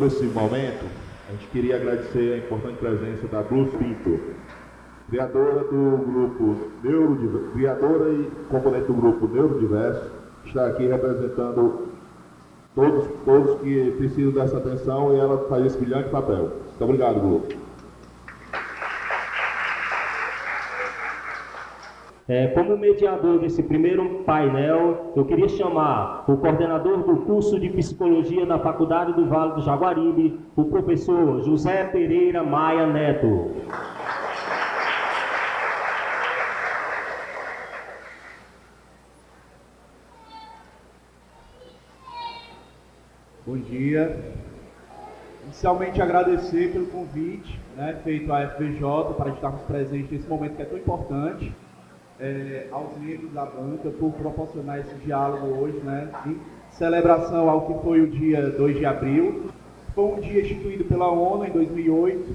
Aproveitando esse momento, a gente queria agradecer a importante presença da Blues Pinto, criadora e componente do grupo Neurodiverso, que está aqui representando todos que precisam dessa atenção, e ela faz esse brilhante papel. Muito obrigado, grupo. Como mediador desse primeiro painel, eu queria chamar o coordenador do curso de Psicologia da Faculdade do Vale do Jaguaribe, o professor José Pereira Maia Neto. Bom dia. Inicialmente agradecer pelo convite, feito à FVJ para estarmos presentes nesse momento que é tão importante, aos membros da banca por proporcionar esse diálogo hoje, em celebração ao que foi o dia 2 de abril. Foi um dia instituído pela ONU em 2008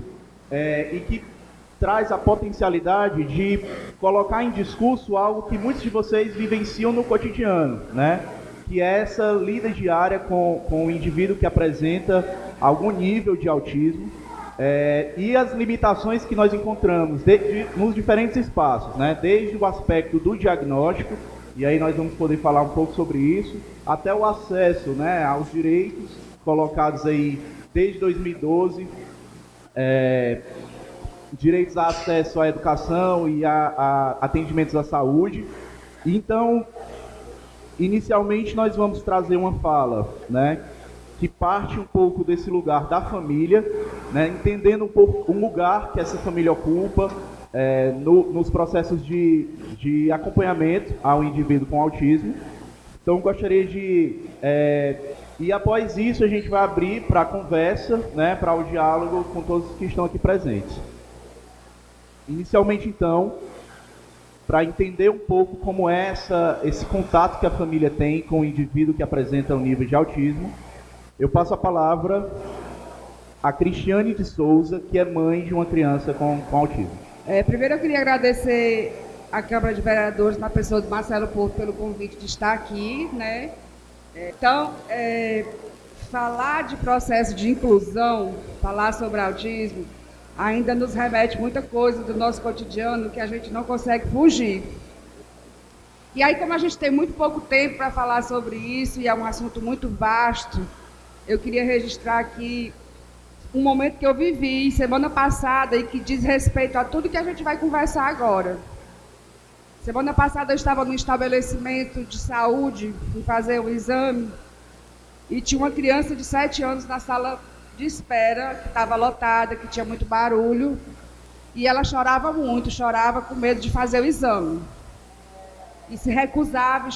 e que traz a potencialidade de colocar em discurso algo que muitos de vocês vivenciam no cotidiano, que é essa lida diária com o indivíduo que apresenta algum nível de autismo e as limitações que nós encontramos nos diferentes espaços, desde o aspecto do diagnóstico, e aí nós vamos poder falar um pouco sobre isso, até o acesso aos direitos colocados aí desde 2012, direitos a acesso à educação e a atendimentos à saúde. Então, inicialmente nós vamos trazer uma fala, que parte um pouco desse lugar da família, entendendo um pouco o lugar que essa família ocupa nos processos de acompanhamento ao indivíduo com autismo. Então, gostaria de... e após isso, a gente vai abrir para a conversa, para o diálogo com todos que estão aqui presentes. Inicialmente, então, para entender um pouco como é esse contato que a família tem com o indivíduo que apresenta um nível de autismo, eu passo a palavra a Cristiane de Souza, que é mãe de uma criança com autismo. Primeiro eu queria agradecer à Câmara de Vereadores, na pessoa do Marcelo Porto, pelo convite de estar aqui, Então, falar de processo de inclusão, falar sobre autismo, ainda nos remete muita coisa do nosso cotidiano que a gente não consegue fugir. E aí, como a gente tem muito pouco tempo para falar sobre isso, e é um assunto muito vasto, eu queria registrar aqui um momento que eu vivi semana passada e que diz respeito a tudo que a gente vai conversar agora. Semana passada eu estava no estabelecimento de saúde, fui fazer um exame, e tinha uma criança de 7 anos na sala de espera, que estava lotada, que tinha muito barulho, e ela chorava muito, chorava com medo de fazer o exame. E se recusava, e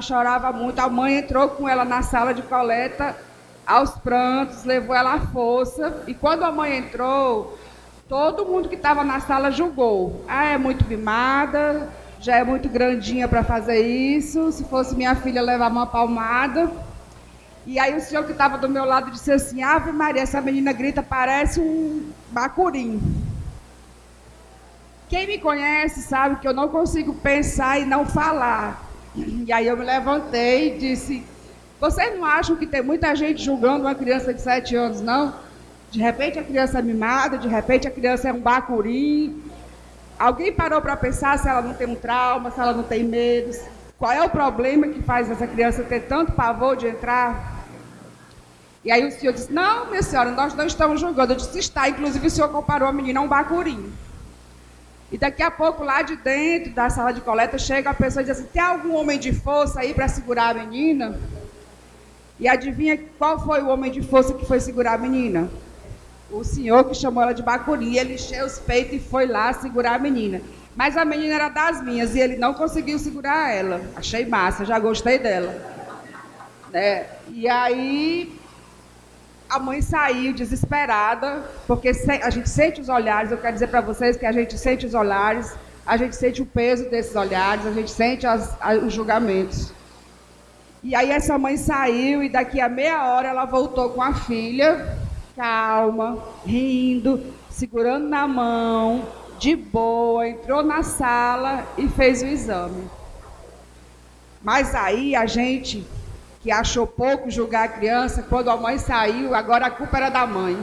chorava muito. A mãe entrou com ela na sala de coleta, aos prantos, levou ela à força, e quando a mãe entrou, todo mundo que estava na sala julgou. É muito mimada, já é muito grandinha para fazer isso, se fosse minha filha levar uma palmada. E aí o senhor que estava do meu lado disse assim: Ave Maria, essa menina grita, parece um bacurim. Quem me conhece sabe que eu não consigo pensar e não falar. E aí eu me levantei e disse: vocês não acham que tem muita gente julgando uma criança de 7 anos, não? De repente a criança é mimada, de repente a criança é um bacurim. Alguém parou para pensar se ela não tem um trauma, se ela não tem medo? Qual é o problema que faz essa criança ter tanto pavor de entrar? E aí o senhor disse: não, minha senhora, nós não estamos julgando. Eu disse: está, inclusive o senhor comparou a menina a um bacurim. E daqui a pouco, lá de dentro da sala de coleta, chega a pessoa e diz assim: tem algum homem de força aí para segurar a menina? E adivinha qual foi o homem de força que foi segurar a menina? O senhor que chamou ela de bacurim. Ele encheu os peitos e foi lá segurar a menina. Mas a menina era das minhas e ele não conseguiu segurar ela. Achei massa, já gostei dela. E aí a mãe saiu desesperada, porque a gente sente os olhares. Eu quero dizer para vocês que a gente sente os olhares, a gente sente o peso desses olhares, a gente sente os julgamentos. E aí essa mãe saiu e daqui a meia hora ela voltou com a filha, calma, rindo, segurando na mão, de boa, entrou na sala e fez o exame. Mas aí a gente que achou pouco julgar a criança, quando a mãe saiu, agora a culpa era da mãe.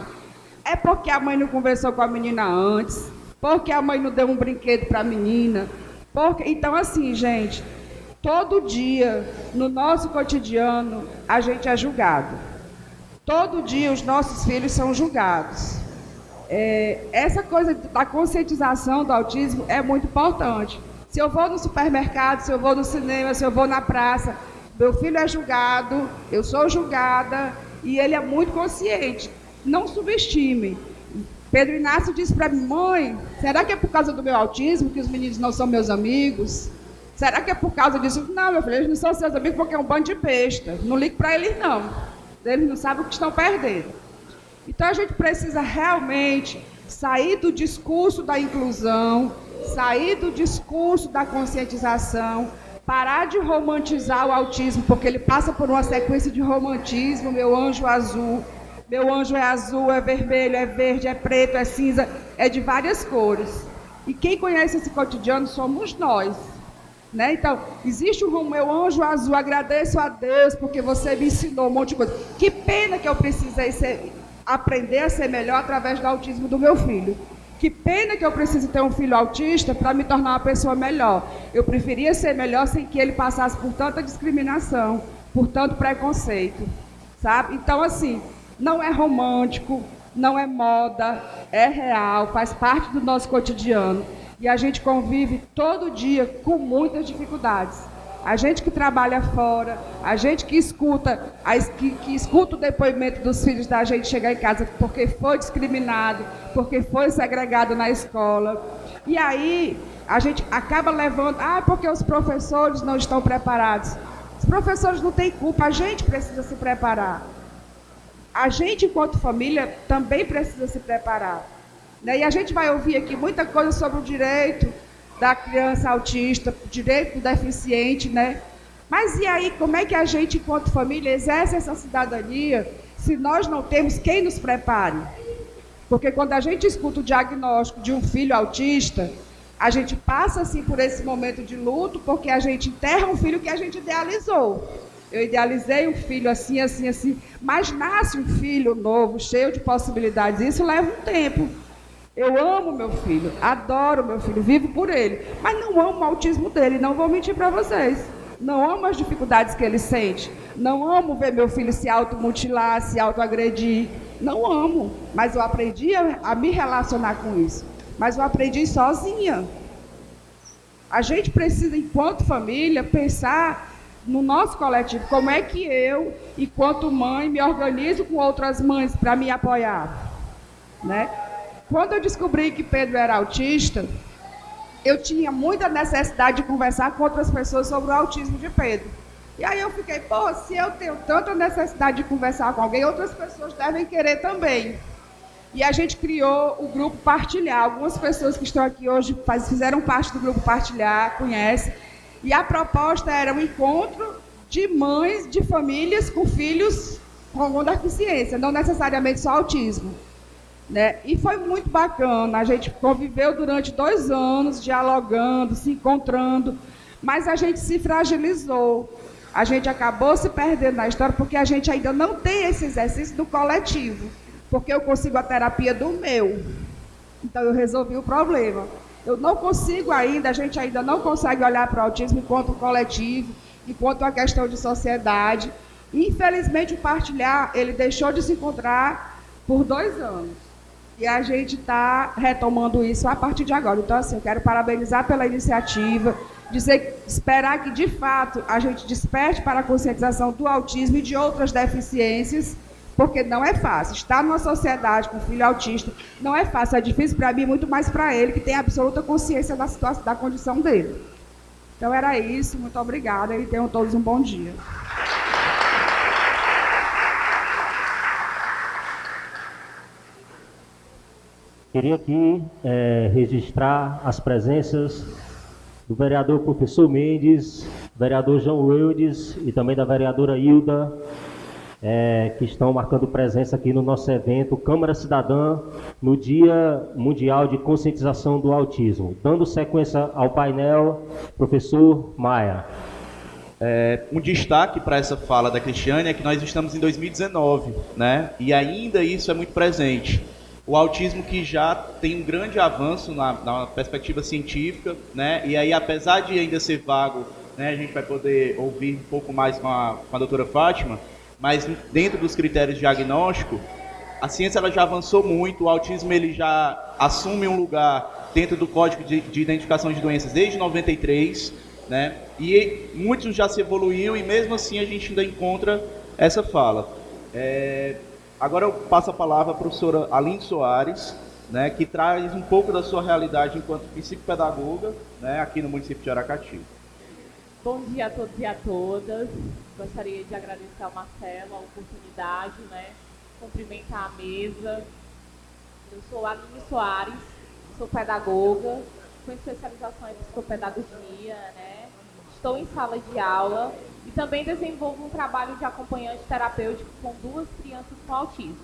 É porque a mãe não conversou com a menina antes, porque a mãe não deu um brinquedo para a menina. Então, assim, gente, todo dia, no nosso cotidiano, a gente é julgado. Todo dia os nossos filhos são julgados. Essa coisa da conscientização do autismo é muito importante. Se eu vou no supermercado, se eu vou no cinema, se eu vou na praça, meu filho é julgado, eu sou julgada, e ele é muito consciente. Não subestime. Pedro Inácio disse para mim: mãe, será que é por causa do meu autismo que os meninos não são meus amigos? Será que é por causa disso? Não, meu filho, eles não são seus amigos porque é um bando de besta. Não ligue para eles, não. Eles não sabem o que estão perdendo. Então a gente precisa realmente sair do discurso da inclusão, sair do discurso da conscientização, parar de romantizar o autismo, porque ele passa por uma sequência de romantismo. Meu anjo azul, meu anjo é azul, é vermelho, é verde, é preto, é cinza, é de várias cores. E quem conhece esse cotidiano somos nós. Né? Então, existe o meu anjo azul, agradeço a Deus porque você me ensinou um monte de coisa. Que pena que eu precisei aprender a ser melhor através do autismo do meu filho. Que pena que eu preciso ter um filho autista para me tornar uma pessoa melhor. Eu preferia ser melhor sem que ele passasse por tanta discriminação, por tanto preconceito, sabe? Então, assim, não é romântico, não é moda, é real, faz parte do nosso cotidiano. E a gente convive todo dia com muitas dificuldades. A gente que trabalha fora, a gente que escuta, que escuta o depoimento dos filhos da gente chegar em casa porque foi discriminado, porque foi segregado na escola. E aí a gente acaba levando, porque os professores não estão preparados. Os professores não têm culpa, a gente precisa se preparar. A gente, enquanto família, também precisa se preparar. E a gente vai ouvir aqui muita coisa sobre o direito da criança autista, o direito do deficiente, né? Mas e aí, como é que a gente, enquanto família, exerce essa cidadania se nós não temos quem nos prepare? Porque quando a gente escuta o diagnóstico de um filho autista, a gente passa, assim, por esse momento de luto, porque a gente enterra um filho que a gente idealizou. Eu idealizei um filho assim, assim, assim, mas nasce um filho novo, cheio de possibilidades, isso leva um tempo. Eu amo meu filho, adoro meu filho, vivo por ele, mas não amo o autismo dele, não vou mentir para vocês. Não amo as dificuldades que ele sente, não amo ver meu filho se automutilar, se autoagredir, não amo, mas eu aprendi a me relacionar com isso, mas eu aprendi sozinha. A gente precisa, enquanto família, pensar no nosso coletivo, como é que eu, enquanto mãe, me organizo com outras mães para me apoiar, né? Quando eu descobri que Pedro era autista, eu tinha muita necessidade de conversar com outras pessoas sobre o autismo de Pedro. E aí eu fiquei, se eu tenho tanta necessidade de conversar com alguém, outras pessoas devem querer também. E a gente criou o Grupo Partilhar. Algumas pessoas que estão aqui hoje fizeram parte do Grupo Partilhar, conhecem. E a proposta era um encontro de mães de famílias com filhos com alguma deficiência, não necessariamente só autismo. Né? E foi muito bacana, a gente conviveu durante 2 anos, dialogando, se encontrando, mas a gente se fragilizou, a gente acabou se perdendo na história, porque a gente ainda não tem esse exercício do coletivo, porque eu consigo a terapia do meu, então eu resolvi o problema. Eu não consigo ainda, a gente ainda não consegue olhar para o autismo enquanto um coletivo, enquanto uma questão de sociedade. Infelizmente, o Partilhar, ele deixou de se encontrar por 2 anos. E a gente está retomando isso a partir de agora. Então, assim, eu quero parabenizar pela iniciativa, esperar que, de fato, a gente desperte para a conscientização do autismo e de outras deficiências, porque não é fácil. Estar numa sociedade com filho autista não é fácil, é difícil para mim, muito mais para ele, que tem absoluta consciência da situação, da condição dele. Então, era isso. Muito obrigada e tenham todos um bom dia. Queria aqui registrar as presenças do vereador professor Mendes, vereador João Eudes e também da vereadora Hilda, que estão marcando presença aqui no nosso evento Câmara Cidadã, no Dia Mundial de Conscientização do Autismo. Dando sequência ao painel, professor Maia. Um destaque para essa fala da Cristiane é que nós estamos em 2019, né? E ainda isso é muito presente. O autismo que já tem um grande avanço na perspectiva científica, né? E aí, apesar de ainda ser vago, né, a gente vai poder ouvir um pouco mais com a doutora Fátima, mas dentro dos critérios de diagnóstico, a ciência ela já avançou muito, o autismo ele já assume um lugar dentro do Código de Identificação de Doenças desde 93, né? E muitos já se evoluiu e mesmo assim a gente ainda encontra essa fala. Agora eu passo a palavra à professora Aline Soares, né, que traz um pouco da sua realidade enquanto psicopedagoga, né, aqui no município de Aracati. Bom dia a todos e a todas. Gostaria de agradecer ao Marcelo a oportunidade, né, cumprimentar a mesa. Eu sou Aline Soares, sou pedagoga, com especialização em psicopedagogia, né? Estou em sala de aula e também desenvolvo um trabalho de acompanhante terapêutico com 2 crianças com autismo.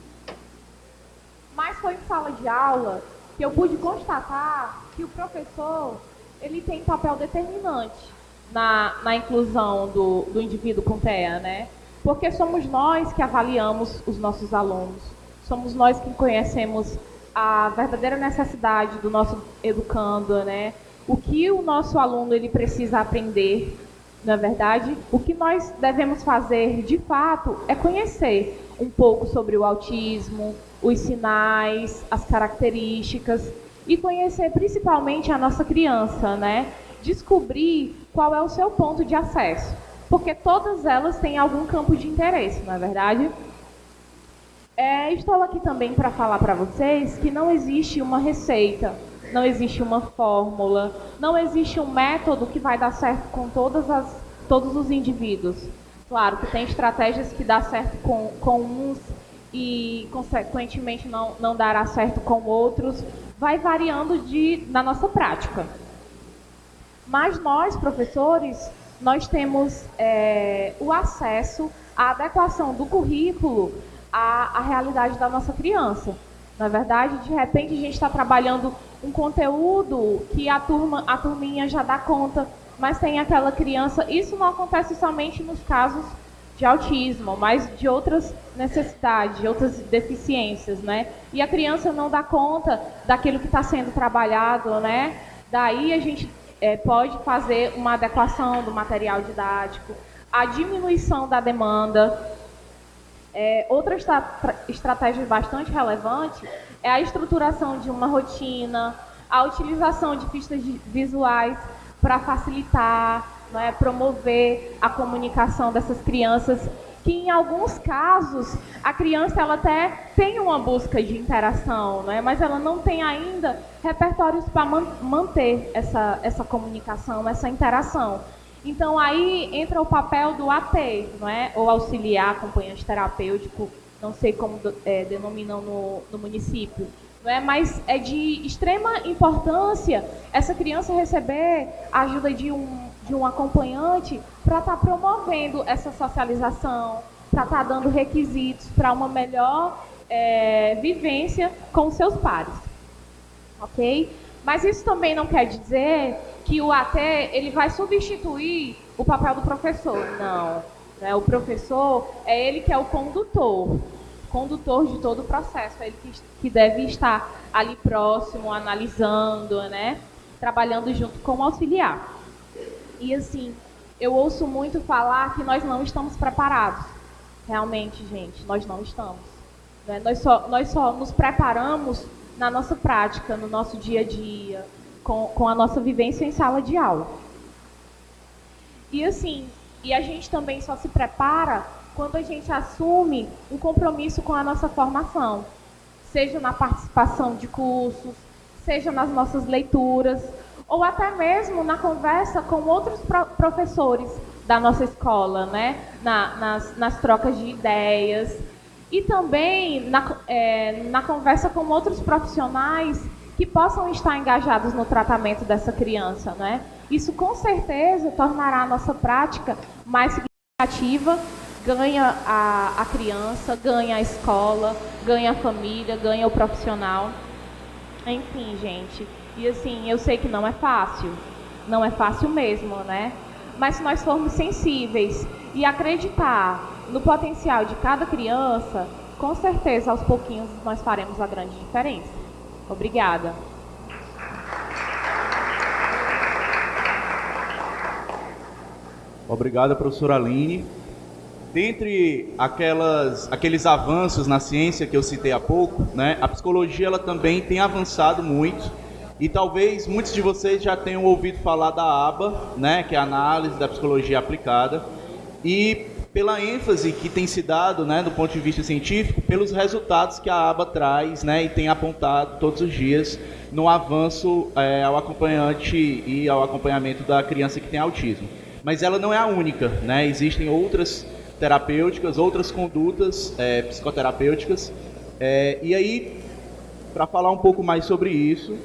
Mas foi em sala de aula que eu pude constatar que o professor ele tem papel determinante na inclusão do indivíduo com TEA, né? Porque somos nós que avaliamos os nossos alunos, somos nós que conhecemos a verdadeira necessidade do nosso educando, né? O que o nosso aluno ele precisa aprender, na verdade, o que nós devemos fazer de fato é conhecer um pouco sobre o autismo, os sinais, as características e conhecer principalmente a nossa criança, né? Descobrir qual é o seu ponto de acesso, porque todas elas têm algum campo de interesse, não é verdade? Estou aqui também para falar para vocês que não existe uma receita, não existe uma fórmula, não existe um método que vai dar certo com todos os indivíduos. Claro que tem estratégias que dão certo com uns e, consequentemente, não dará certo com outros. Vai variando na nossa prática. Mas nós, professores, nós temos o acesso à adequação do currículo à realidade da nossa criança. Na verdade, de repente, a gente está trabalhando um conteúdo que a turminha já dá conta, mas tem aquela criança... Isso não acontece somente nos casos de autismo, mas de outras necessidades, de outras deficiências, né? E a criança não dá conta daquilo que está sendo trabalhado, né? Daí a gente pode fazer uma adequação do material didático, a diminuição da demanda. Outra estratégia bastante relevante é a estruturação de uma rotina, a utilização de pistas visuais para facilitar, né, promover a comunicação dessas crianças, que em alguns casos a criança ela até tem uma busca de interação, né, mas ela não tem ainda repertórios para manter essa comunicação, essa interação. Então, aí entra o papel do AT, não é? Ou auxiliar, acompanhante terapêutico, não sei como denominam no município. Não é? Mas é de extrema importância essa criança receber a ajuda de um acompanhante para estar promovendo essa socialização, para estar dando requisitos para uma melhor vivência com os seus pares. Ok? Mas isso também não quer dizer que o AT ele vai substituir o papel do professor. Não. Né? O professor é ele que é o condutor de todo o processo. É ele que deve estar ali próximo, analisando, né? Trabalhando junto com o auxiliar. E assim, eu ouço muito falar que nós não estamos preparados. Realmente, gente, nós não estamos. Né? Nós só nos preparamos na nossa prática, no nosso dia a dia, com a nossa vivência em sala de aula. E assim, a gente também só se prepara quando a gente assume um compromisso com a nossa formação, seja na participação de cursos, seja nas nossas leituras, ou até mesmo na conversa com outros professores da nossa escola, né? nas trocas de ideias, e também na conversa com outros profissionais que possam estar engajados no tratamento dessa criança, né? Isso com certeza tornará a nossa prática mais significativa, ganha a criança, ganha a escola, ganha a família, ganha o profissional. Enfim, gente, e assim, eu sei que não é fácil mesmo, né? mas se nós formos sensíveis e acreditar no potencial de cada criança, com certeza, aos pouquinhos, nós faremos a grande diferença. Obrigada. Obrigado, professora Aline. Dentre aqueles avanços na ciência que eu citei há pouco, né, a psicologia ela também tem avançado muito, e talvez muitos de vocês já tenham ouvido falar da ABA, né, que é a análise da psicologia aplicada, e pela ênfase que tem se dado, né, do ponto de vista científico, pelos resultados que a ABA traz, né, e tem apontado todos os dias no avanço ao acompanhante e ao acompanhamento da criança que tem autismo. Mas ela não é a única, né, existem outras terapêuticas, outras condutas psicoterapêuticas, e aí, para falar um pouco mais sobre isso,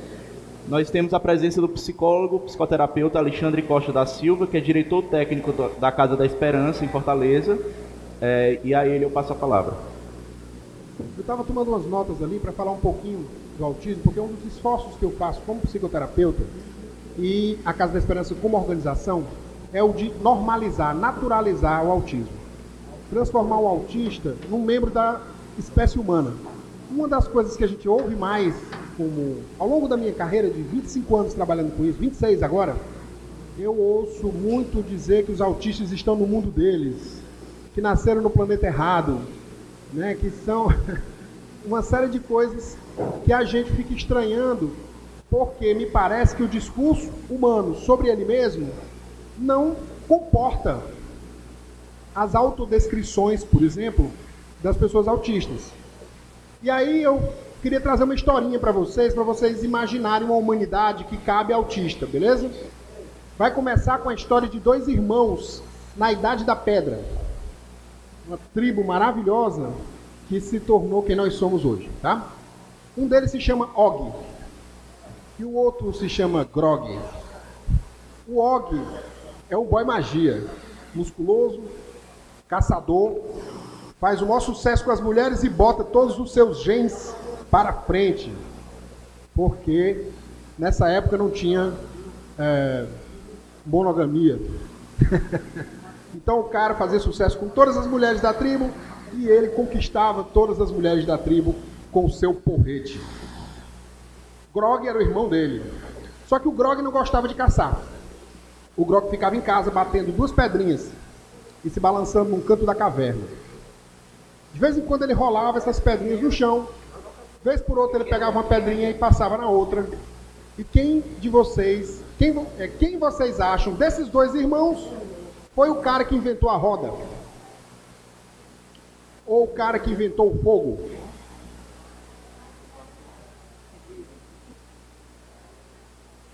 nós temos a presença do psicólogo, psicoterapeuta Alexandre Costa da Silva, que é diretor técnico da Casa da Esperança, em Fortaleza, e a ele eu passo a palavra. Eu estava tomando umas notas ali para falar um pouquinho do autismo, porque um dos esforços que eu faço como psicoterapeuta e a Casa da Esperança como organização é o de normalizar, naturalizar o autismo. Transformar o autista num membro da espécie humana. Uma das coisas que a gente ouve mais, ao longo da minha carreira de 25 anos trabalhando com isso, 26 agora, eu ouço muito dizer que os autistas estão no mundo deles, que nasceram no planeta errado, né, que são uma série de coisas que a gente fica estranhando, porque me parece que o discurso humano sobre ele mesmo não comporta as autodescrições, por exemplo, das pessoas autistas. E aí eu queria trazer uma historinha para vocês imaginarem uma humanidade que cabe autista, beleza? Vai começar com a história de dois irmãos na Idade da Pedra. Uma tribo maravilhosa que se tornou quem nós somos hoje, tá? Um deles se chama Og e o outro se chama Grog. O Og é um boy magia, musculoso, caçador, faz o maior sucesso com as mulheres e bota todos os seus genes para frente, porque nessa época não tinha monogamia. Então o cara fazia sucesso com todas as mulheres da tribo e ele conquistava todas as mulheres da tribo com o seu porrete. Grog era o irmão dele. Só que o Grog não gostava de caçar. O Grog ficava em casa batendo duas pedrinhas e se balançando num canto da caverna. De vez em quando ele rolava essas pedrinhas no chão, vez por outra ele pegava uma pedrinha e passava na outra. E quem vocês acham desses dois irmãos foi o cara que inventou a roda? Ou o cara que inventou o fogo?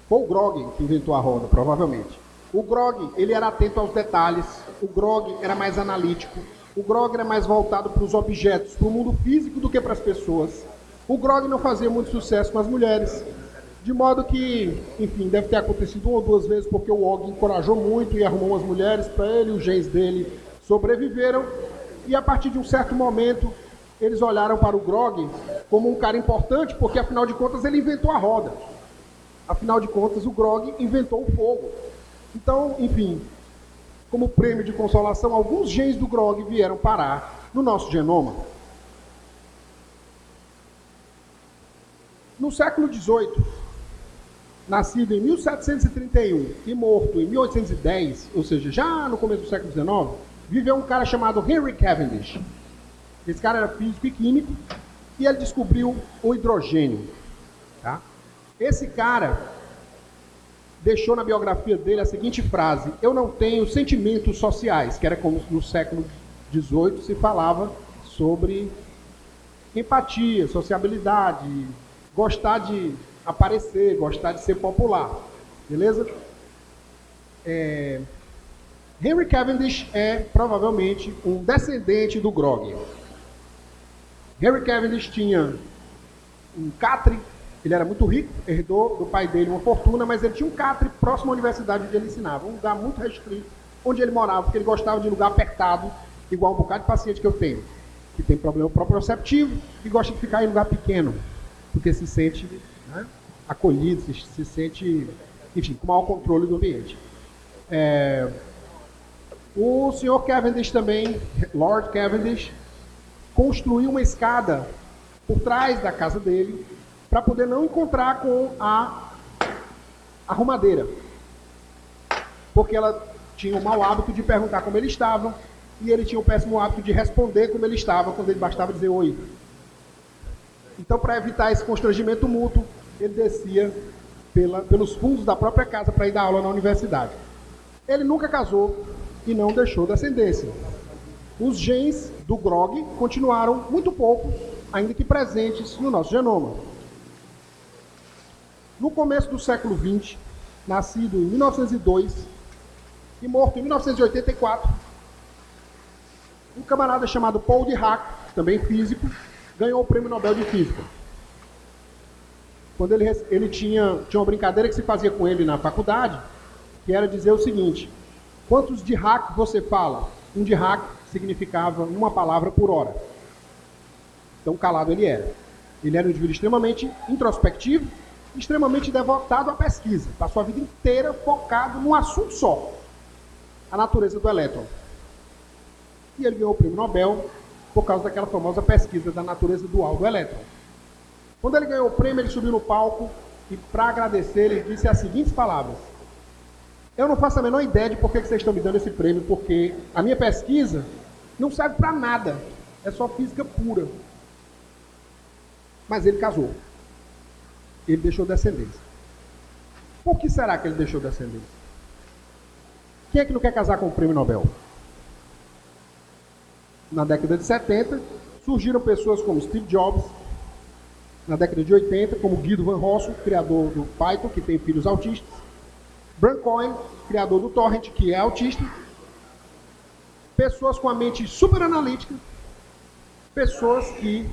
Foi o Grog que inventou a roda, provavelmente. O Grog, ele era atento aos detalhes, o Grog era mais analítico, o Grog era mais voltado para os objetos, para o mundo físico do que para as pessoas. O Grog não fazia muito sucesso com as mulheres, de modo que, enfim, deve ter acontecido uma ou duas vezes, porque o Og encorajou muito e arrumou umas mulheres para ele, os genes dele sobreviveram, e a partir de um certo momento, eles olharam para o Grog como um cara importante, porque afinal de contas ele inventou a roda. Afinal de contas, o Grog inventou o fogo. Então, enfim, como prêmio de consolação, alguns genes do Grog vieram parar no nosso genoma. No século XVIII, nascido em 1731 e morto em 1810, ou seja, já no começo do século XIX, viveu um cara chamado Henry Cavendish. Esse cara era físico e químico e ele descobriu o hidrogênio. Tá? Esse cara deixou na biografia dele a seguinte frase: eu não tenho sentimentos sociais, que era como no século XVIII se falava sobre empatia, sociabilidade, gostar de aparecer, gostar de ser popular, beleza? Henry Cavendish é provavelmente um descendente do Grog. Henry Cavendish tinha um catre. Ele era muito rico, herdou do pai dele uma fortuna, mas ele tinha um catre próximo à universidade onde ele ensinava, um lugar muito restrito, onde ele morava, porque ele gostava de lugar apertado, igual um bocado de paciente que eu tenho, que tem problema proprioceptivo e gosta de ficar em lugar pequeno, porque se sente, né, acolhido, se sente, enfim, com maior controle do ambiente. O senhor Cavendish também, Lord Cavendish, construiu uma escada por trás da casa dele para poder não encontrar com a arrumadeira. Porque ela tinha o mau hábito de perguntar como ele estava e ele tinha o péssimo hábito de responder como ele estava quando ele bastava dizer oi. Então, para evitar esse constrangimento mútuo, ele descia pelos fundos da própria casa para ir dar aula na universidade. Ele nunca casou e não deixou descendência. Os genes do Grog continuaram muito poucos, ainda que presentes no nosso genoma. No começo do século XX, nascido em 1902 e morto em 1984, um camarada chamado Paul Dirac, também físico, ganhou o Prêmio Nobel de Física. Quando ele tinha uma brincadeira que se fazia com ele na faculdade, que era dizer o seguinte: quantos Dirac você fala? Um Dirac significava uma palavra por hora. Tão calado ele era. Ele era um indivíduo extremamente introspectivo, extremamente devotado à pesquisa. Passou a vida inteira focado num assunto só: a natureza do elétron. E ele ganhou o Prêmio Nobel por causa daquela famosa pesquisa da natureza dual do elétron. Quando ele ganhou o prêmio, ele subiu no palco e, para agradecer, ele disse as seguintes palavras: eu não faço a menor ideia de por que vocês estão me dando esse prêmio, porque a minha pesquisa não serve para nada, é só física pura. Mas ele casou. Ele deixou descendência. Por que será que ele deixou descendência? Quem é que não quer casar com o Prêmio Nobel? Na década de 70, surgiram pessoas como Steve Jobs. Na década de 80, como Guido Van Rossum, criador do Python, que tem filhos autistas. Bran Cohen, criador do Torrent, que é autista. Pessoas com a mente super analítica. Pessoas que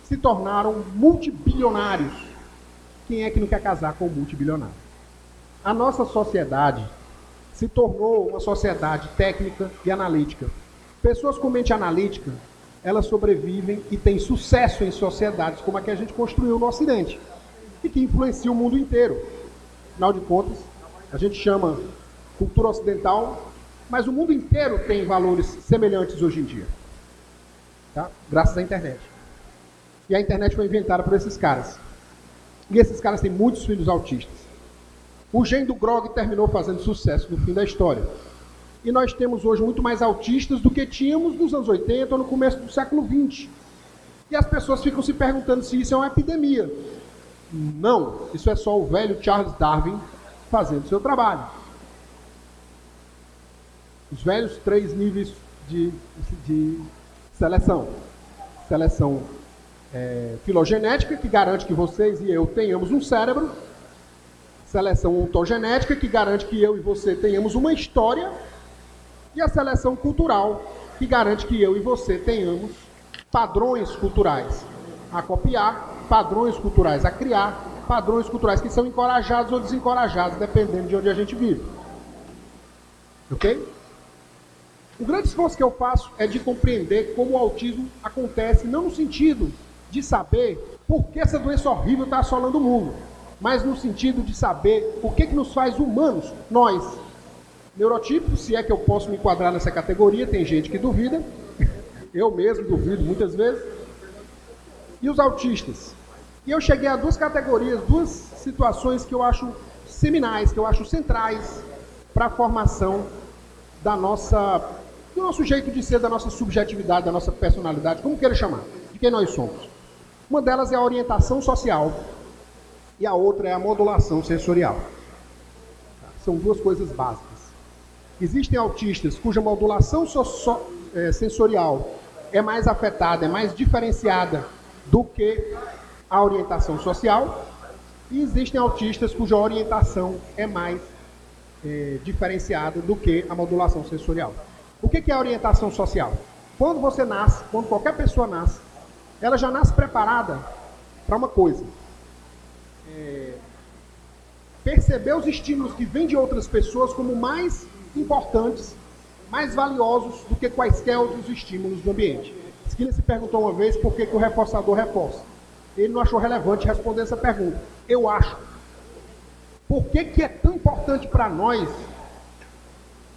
se tornaram multibilionários. Quem é que não quer casar com um multibilionário? A nossa sociedade se tornou uma sociedade técnica e analítica. Pessoas com mente analítica, elas sobrevivem e têm sucesso em sociedades como a que a gente construiu no Ocidente e que influencia o mundo inteiro. Afinal de contas, a gente chama cultura ocidental, mas o mundo inteiro tem valores semelhantes hoje em dia. Tá? Graças à internet. E a internet foi inventada por esses caras. E esses caras têm muitos filhos autistas. O gene do Grog terminou fazendo sucesso no fim da história. E nós temos hoje muito mais autistas do que tínhamos nos anos 80 ou no começo do século XX. E as pessoas ficam se perguntando se isso é uma epidemia. Não, isso é só o velho Charles Darwin fazendo seu trabalho. Os velhos 3 níveis de seleção. Seleção filogenética, que garante que vocês e eu tenhamos um cérebro. Seleção ontogenética, que garante que eu e você tenhamos uma história. E a seleção cultural, que garante que eu e você tenhamos padrões culturais a copiar, padrões culturais a criar, padrões culturais que são encorajados ou desencorajados, dependendo de onde a gente vive. Ok? O grande esforço que eu faço é de compreender como o autismo acontece, não no sentido de saber por que essa doença horrível está assolando o mundo, mas no sentido de saber o que nos faz humanos, nós. Neurotipos, se é que eu posso me enquadrar nessa categoria, tem gente que duvida, eu mesmo duvido muitas vezes, e os autistas. E eu cheguei a 2 categorias, 2 situações que eu acho seminais, que eu acho centrais para a formação do nosso jeito de ser, da nossa subjetividade, da nossa personalidade, como queira chamar, de quem nós somos. Uma delas é a orientação social e a outra é a modulação sensorial. São 2 coisas básicas. Existem autistas cuja modulação sensorial é mais afetada, é mais diferenciada do que a orientação social. E existem autistas cuja orientação é mais diferenciada do que a modulação sensorial. O que é a orientação social? Quando você nasce, quando qualquer pessoa nasce, ela já nasce preparada para uma coisa. Perceber os estímulos que vêm de outras pessoas como mais importantes, mais valiosos do que quaisquer outros estímulos do ambiente. Skinner se perguntou uma vez por que o reforçador reforça. Ele não achou relevante responder essa pergunta. Eu acho. Por que é tão importante para nós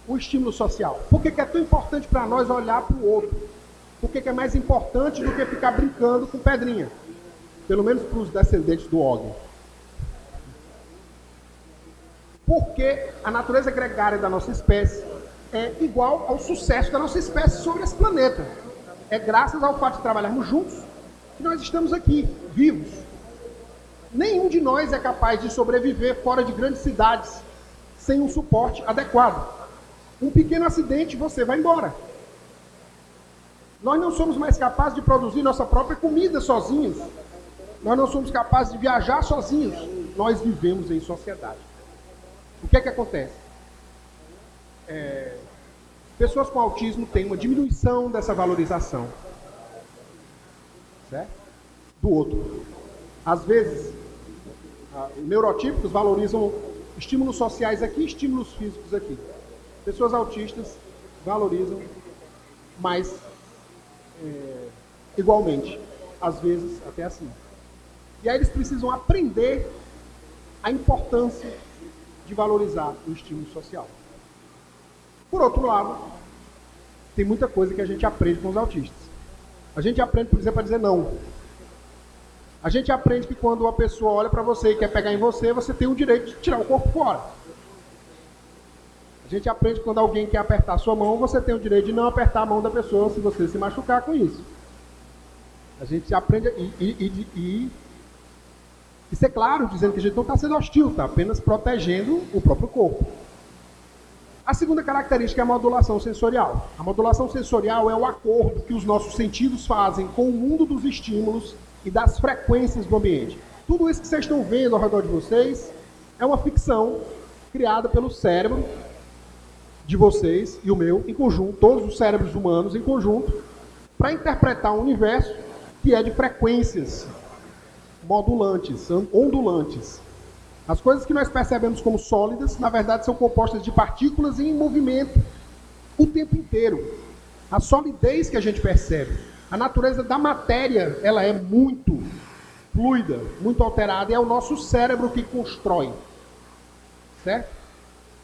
o estímulo social? Por que é tão importante para nós olhar para o outro? Por que é mais importante do que ficar brincando com pedrinha? Pelo menos para os descendentes do Og. Porque a natureza gregária da nossa espécie é igual ao sucesso da nossa espécie sobre esse planeta. É graças ao fato de trabalharmos juntos que nós estamos aqui, vivos. Nenhum de nós é capaz de sobreviver fora de grandes cidades sem um suporte adequado. Um pequeno acidente, você vai embora. Nós não somos mais capazes de produzir nossa própria comida sozinhos. Nós não somos capazes de viajar sozinhos. Nós vivemos em sociedade. O que é que acontece? Pessoas com autismo têm uma diminuição dessa valorização, certo? Do outro. Às vezes, neurotípicos valorizam estímulos sociais aqui, estímulos físicos aqui. Pessoas autistas valorizam mais igualmente, às vezes até assim. E aí eles precisam aprender a importância de valorizar o estímulo social. Por outro lado, tem muita coisa que a gente aprende com os autistas. A gente aprende, por exemplo, a dizer não. A gente aprende que quando uma pessoa olha para você e quer pegar em você, você tem o direito de tirar o corpo fora. A gente aprende que quando alguém quer apertar a sua mão, você tem o direito de não apertar a mão da pessoa se você se machucar com isso. A gente aprende e ser claro, dizendo que a gente não está sendo hostil, está apenas protegendo o próprio corpo. A segunda característica é a modulação sensorial. A modulação sensorial é o acordo que os nossos sentidos fazem com o mundo dos estímulos e das frequências do ambiente. Tudo isso que vocês estão vendo ao redor de vocês é uma ficção criada pelo cérebro de vocês e o meu em conjunto, todos os cérebros humanos em conjunto, para interpretar um universo que é de frequências modulantes, ondulantes. As coisas que nós percebemos como sólidas, na verdade, são compostas de partículas em movimento o tempo inteiro. A solidez que a gente percebe, a natureza da matéria, ela é muito fluida, muito alterada, e é o nosso cérebro que constrói. Certo?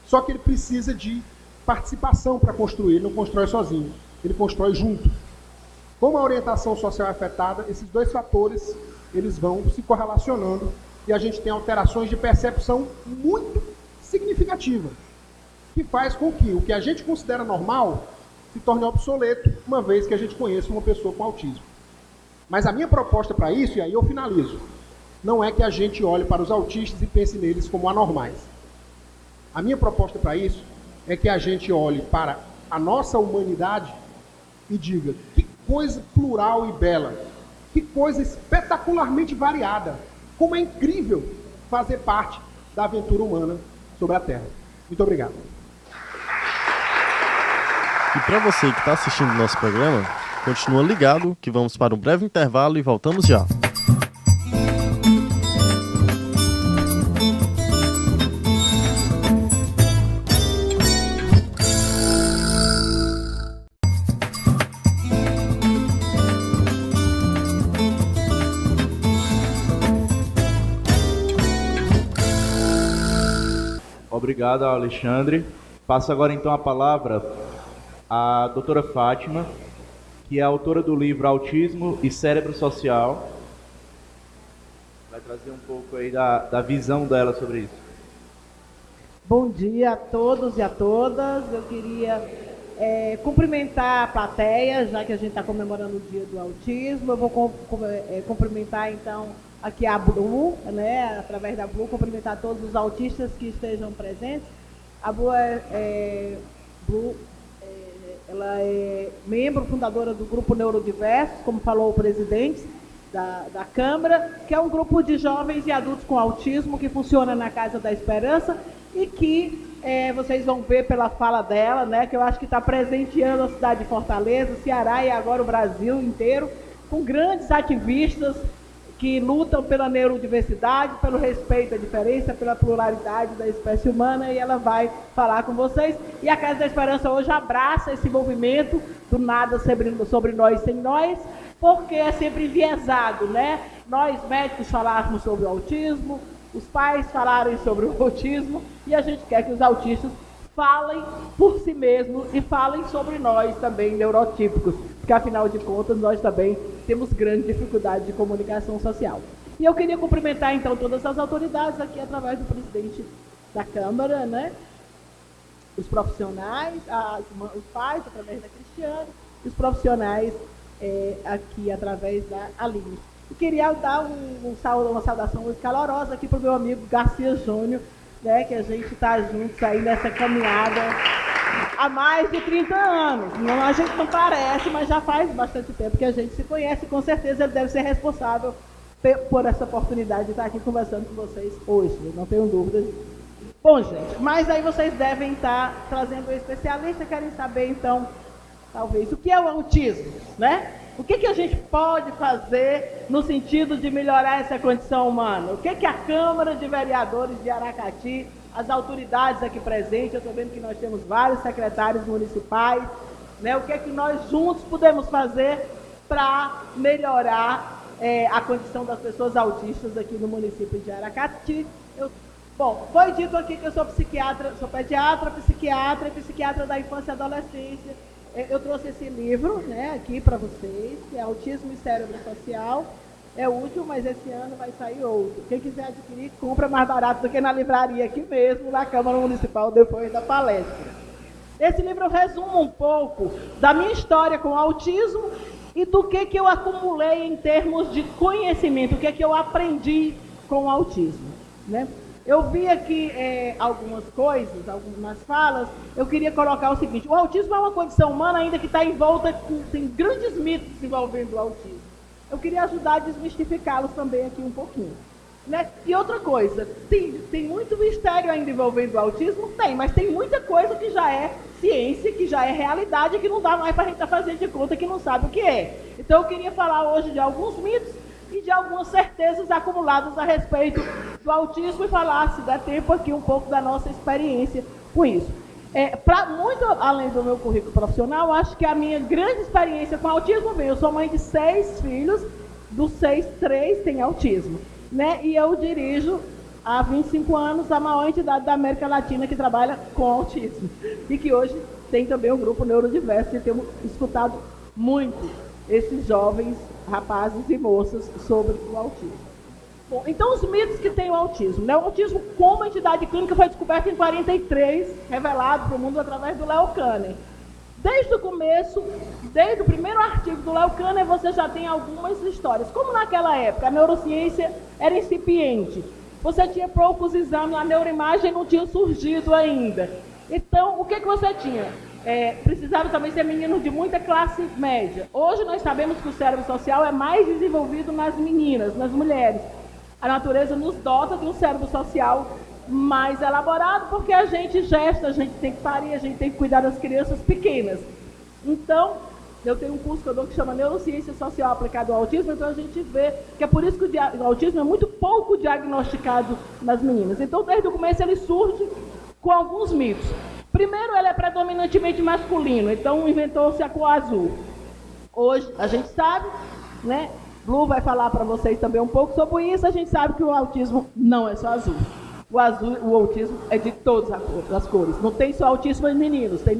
Só que ele precisa de participação para construir, ele não constrói sozinho, ele constrói junto. Como a orientação social é afetada, esses dois fatores, eles vão se correlacionando e a gente tem alterações de percepção muito significativas, que faz com que o que a gente considera normal se torne obsoleto, uma vez que a gente conheça uma pessoa com autismo. Mas a minha proposta para isso, e aí eu finalizo, não é que a gente olhe para os autistas e pense neles como anormais. A minha proposta para isso é que a gente olhe para a nossa humanidade e diga: que coisa plural e bela, que coisa espetacularmente variada, como é incrível fazer parte da aventura humana sobre a Terra. Muito obrigado. E para você que está assistindo o nosso programa, continua ligado que vamos para um breve intervalo e voltamos já. Obrigado, Alexandre. Passo agora então a palavra à doutora Fátima, que é autora do livro Autismo e Cérebro Social. Vai trazer um pouco aí da visão dela sobre isso. Bom dia a todos e a todas. Eu queria cumprimentar a plateia, já que a gente está comemorando o Dia do Autismo. Eu vou cumprimentar então aqui a Blu, né, através da Blu, cumprimentar todos os autistas que estejam presentes. A Blu ela é membro fundadora do Grupo Neurodiversos, como falou o presidente da Câmara, que é um grupo de jovens e adultos com autismo que funciona na Casa da Esperança e que vocês vão ver pela fala dela, né, que eu acho que está presenteando a cidade de Fortaleza, o Ceará e agora o Brasil inteiro, com grandes ativistas que lutam pela neurodiversidade, pelo respeito à diferença, pela pluralidade da espécie humana, e ela vai falar com vocês. E a Casa da Esperança hoje abraça esse movimento do nada sobre nós sem nós, porque é sempre enviesado, né? Nós médicos falarmos sobre o autismo, os pais falarem sobre o autismo, e a gente quer que os autistas falem por si mesmos e falem sobre nós também, neurotípicos, porque afinal de contas nós também temos grande dificuldade de comunicação social. E eu queria cumprimentar então todas as autoridades aqui através do presidente da Câmara, né? Os profissionais, os pais através da Cristiane, e os profissionais aqui através da Aline. Eu queria dar uma saudação muito calorosa aqui para o meu amigo Garcia Júnior, né, que a gente está juntos aí nessa caminhada há mais de 30 anos. Não, a gente não parece, mas já faz bastante tempo que a gente se conhece, e com certeza ele deve ser responsável por essa oportunidade de estar aqui conversando com vocês hoje, eu não tenho dúvidas disso. Bom, gente, mas aí vocês devem estar trazendo um especialista, querem saber então, talvez, o que é o autismo, né? O que a gente pode fazer no sentido de melhorar essa condição humana? O que a Câmara de Vereadores de Aracati, as autoridades aqui presentes, eu estou vendo que nós temos vários secretários municipais, né? O que nós juntos podemos fazer para melhorar a condição das pessoas autistas aqui no município de Aracati? Bom, foi dito aqui que eu sou psiquiatra, sou pediatra, psiquiatra e psiquiatra da infância e adolescência. Eu trouxe esse livro, né, aqui para vocês, que é Autismo e Cérebro Social. É útil, mas esse ano vai sair outro. Quem quiser adquirir, compra mais barato do que na livraria aqui mesmo, na Câmara Municipal, depois da palestra. Esse livro resume um pouco da minha história com o autismo e do que eu acumulei em termos de conhecimento, o que eu aprendi com o autismo, né? Eu vi aqui algumas coisas, algumas falas. Eu queria colocar o seguinte: o autismo é uma condição humana ainda que está envolta, tem grandes mitos envolvendo o autismo. Eu queria ajudar a desmistificá-los também aqui um pouquinho, né? E outra coisa, tem muito mistério ainda envolvendo o autismo? Tem, mas tem muita coisa que já é ciência, que já é realidade, que não dá mais para a gente estar fazendo de conta que não sabe o que é. Então eu queria falar hoje de alguns mitos e de algumas certezas acumuladas a respeito do autismo e falar, se der tempo, aqui um pouco da nossa experiência com isso. Muito além do meu currículo profissional, acho que a minha grande experiência com autismo vem. Eu sou mãe de 6 filhos, dos 6, 3 têm autismo, né? E eu dirijo há 25 anos a maior entidade da América Latina que trabalha com autismo. E que hoje tem também o grupo Neurodiverso, e temos escutado muito esses jovens rapazes e moças sobre o autismo. Bom, então os mitos que tem o autismo, né? O autismo como entidade clínica foi descoberto em 43, revelado para o mundo através do Leo Kanner. Desde o começo, desde o primeiro artigo do Leo Kanner, você já tem algumas histórias. Como naquela época a neurociência era incipiente, você tinha poucos exames, a neuroimagem não tinha surgido ainda. Então, o que você tinha? Precisava também ser menino de muita classe média. Hoje nós sabemos que o cérebro social é mais desenvolvido nas meninas, nas mulheres. A natureza nos dota de um cérebro social mais elaborado, porque a gente gesta, a gente tem que parir, a gente tem que cuidar das crianças pequenas. Então, eu tenho um curso que eu dou que chama Neurociência Social aplicado ao autismo, então a gente vê que é por isso que o autismo é muito pouco diagnosticado nas meninas. Então, desde o começo ele surge com alguns mitos. Primeiro, ele é predominantemente masculino, então inventou-se a cor azul. Hoje, a gente sabe, né? Blue vai falar para vocês também um pouco sobre isso, a gente sabe que o autismo não é só azul. O autismo é de todas as cores. Não tem só autismo em meninos, tem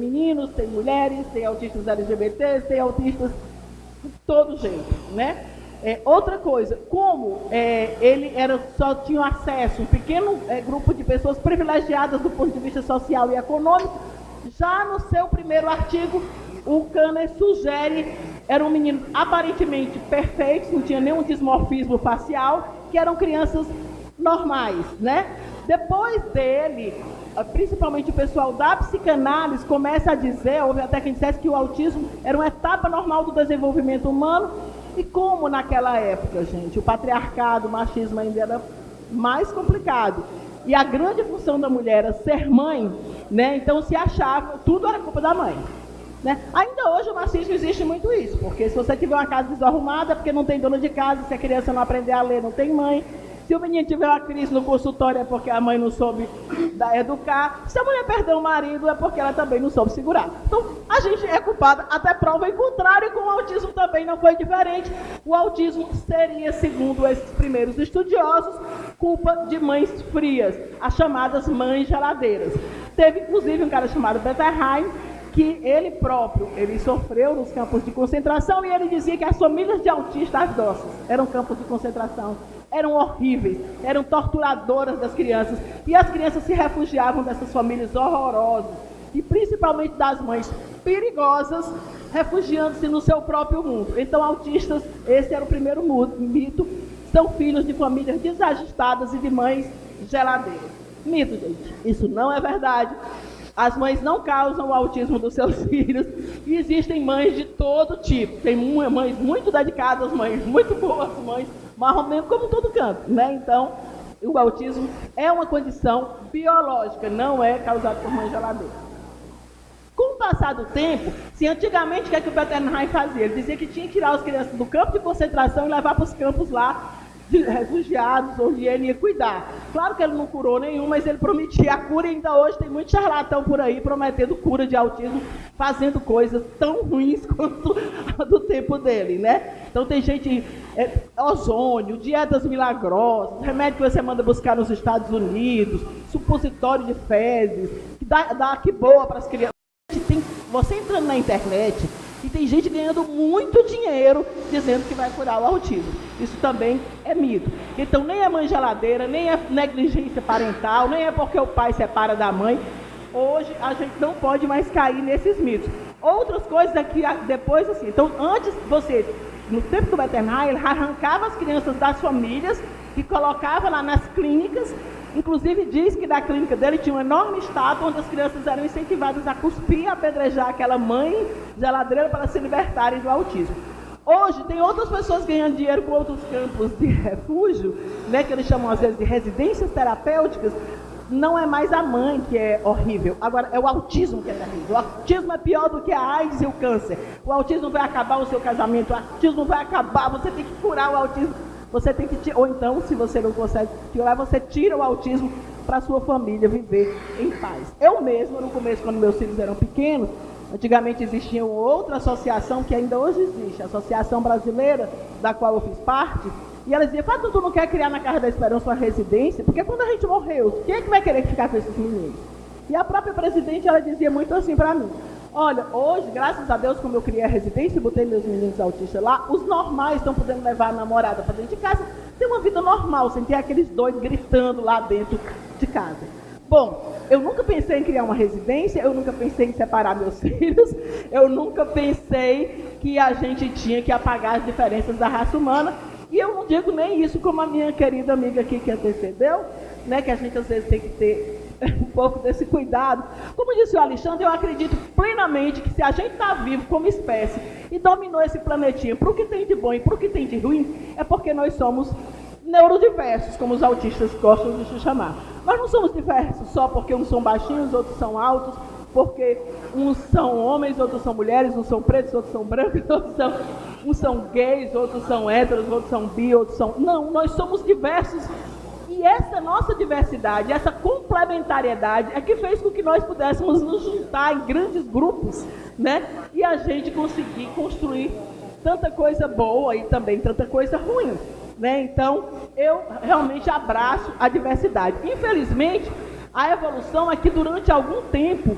mulheres, tem autistas LGBTs, tem autistas de todo jeito, né? Outra coisa, como ele só tinha acesso, um pequeno grupo de pessoas privilegiadas do ponto de vista social e econômico, já no seu primeiro artigo, o Kanner sugere, era um menino aparentemente perfeito, não tinha nenhum dismorfismo facial, que eram crianças normais, né? Depois dele, principalmente o pessoal da psicanálise começa a dizer, houve até quem dissesse que o autismo era uma etapa normal do desenvolvimento humano. E como naquela época, gente, o patriarcado, o machismo ainda era mais complicado. E a grande função da mulher era ser mãe, né? Então se achava, tudo era culpa da mãe. Né? Ainda hoje o machismo existe muito isso, porque se você tiver uma casa desarrumada é porque não tem dona de casa, se a criança não aprender a ler, não tem mãe. Se o menino tiver uma crise no consultório é porque a mãe não soube educar. Se a mulher perder o marido é porque ela também não soube segurar. Então, a gente é culpada até prova em contrário, e com o autismo também não foi diferente. O autismo seria, segundo esses primeiros estudiosos, culpa de mães frias, as chamadas mães geladeiras. Teve, inclusive, um cara chamado Betterheim, que ele próprio, ele sofreu nos campos de concentração, e ele dizia que as famílias de autistas dóceis eram campos de concentração, eram horríveis, eram torturadoras das crianças, e as crianças se refugiavam dessas famílias horrorosas, e principalmente das mães perigosas, refugiando-se no seu próprio mundo. Então, autistas, esse era o primeiro mito, são filhos de famílias desajustadas e de mães geladeiras. Mito, gente, isso não é verdade. As mães não causam o autismo dos seus filhos, e existem mães de todo tipo. Tem mães muito dedicadas, mães muito boas, mães mais ou menos como em todo canto, né? Então, o autismo é uma condição biológica, não é causado por mãe geladeira. Com o passar do tempo, se antigamente o que é que o Betterheim fazia? Ele dizia que tinha que tirar as crianças do campo de concentração e levar para os campos lá de refugiados, onde ele ia cuidar. Claro que ele não curou nenhum, mas ele prometia a cura, e ainda hoje tem muito charlatão por aí prometendo cura de autismo, fazendo coisas tão ruins quanto a do tempo dele, né? Então tem gente, ozônio, dietas milagrosas, remédio que você manda buscar nos Estados Unidos, supositório de fezes, que dá que boa para as crianças. Você entrando na internet, e tem gente ganhando muito dinheiro dizendo que vai curar o autismo. Isso também é mito. Então, nem é mãe geladeira, nem é negligência parental, nem é porque o pai separa da mãe. Hoje, a gente não pode mais cair nesses mitos. Outras coisas aqui, depois, assim. Então, antes, no tempo do Betterheim, ele arrancava as crianças das famílias e colocava lá nas clínicas. Inclusive, diz que da clínica dele tinha uma enorme estátua onde as crianças eram incentivadas a cuspir e apedrejar aquela mãe geladeira para se libertarem do autismo. Hoje, tem outras pessoas ganhando dinheiro com outros campos de refúgio, né, que eles chamam às vezes de residências terapêuticas. Não é mais a mãe que é horrível, agora é o autismo que é terrível. O autismo é pior do que a AIDS e o câncer. O autismo vai acabar o seu casamento, o autismo vai acabar, você tem que curar o autismo. Você tem que, ou então, se você não consegue tirar, você tira o autismo para a sua família viver em paz. Eu mesma, no começo, quando meus filhos eram pequenos, antigamente existia outra associação que ainda hoje existe, a Associação Brasileira, da qual eu fiz parte, e ela dizia, Fábio, tu não quer criar na Casa da Esperança uma residência? Porque quando a gente morreu, quem é que vai querer ficar com esses meninos? E a própria presidente, ela dizia muito assim para mim, olha, hoje, graças a Deus, como eu criei a residência e botei meus meninos autistas lá, os normais estão podendo levar a namorada para dentro de casa, ter uma vida normal, sem ter aqueles doidos gritando lá dentro de casa. Bom, eu nunca pensei em criar uma residência, eu nunca pensei em separar meus filhos, eu nunca pensei que a gente tinha que apagar as diferenças da raça humana, e eu não digo nem isso como a minha querida amiga aqui que antecedeu, né, que a gente às vezes tem que ter um pouco desse cuidado. Como disse o Alexandre, eu acredito plenamente que se a gente está vivo como espécie e dominou esse planetinha para o que tem de bom e para o que tem de ruim, é porque nós somos neurodiversos, como os autistas gostam de se chamar. Nós não somos diversos só porque uns são baixinhos, outros são altos, porque uns são homens, outros são mulheres, uns são pretos, outros são brancos, uns são gays, outros são héteros, outros são bi, outros são... Não, nós somos diversos. E essa nossa diversidade, essa complementariedade é que fez com que nós pudéssemos nos juntar em grandes grupos, né? E a gente conseguir construir tanta coisa boa e também tanta coisa ruim, né? Então, eu realmente abraço a diversidade. Infelizmente, a evolução é que durante algum tempo,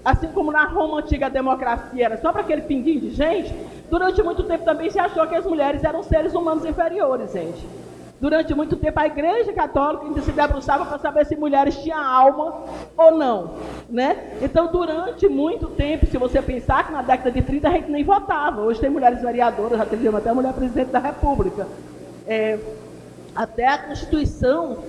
assim como na Roma antiga a democracia era só para aquele pinguinho de gente, durante muito tempo também se achou que as mulheres eram seres humanos inferiores, gente. Durante muito tempo, a Igreja Católica ainda se debruçava para saber se mulheres tinham alma ou não, né? Então, durante muito tempo, se você pensar que na década de 30 a gente nem votava. Hoje tem mulheres vereadoras, já teve até mulher presidente da República. Até a Constituição,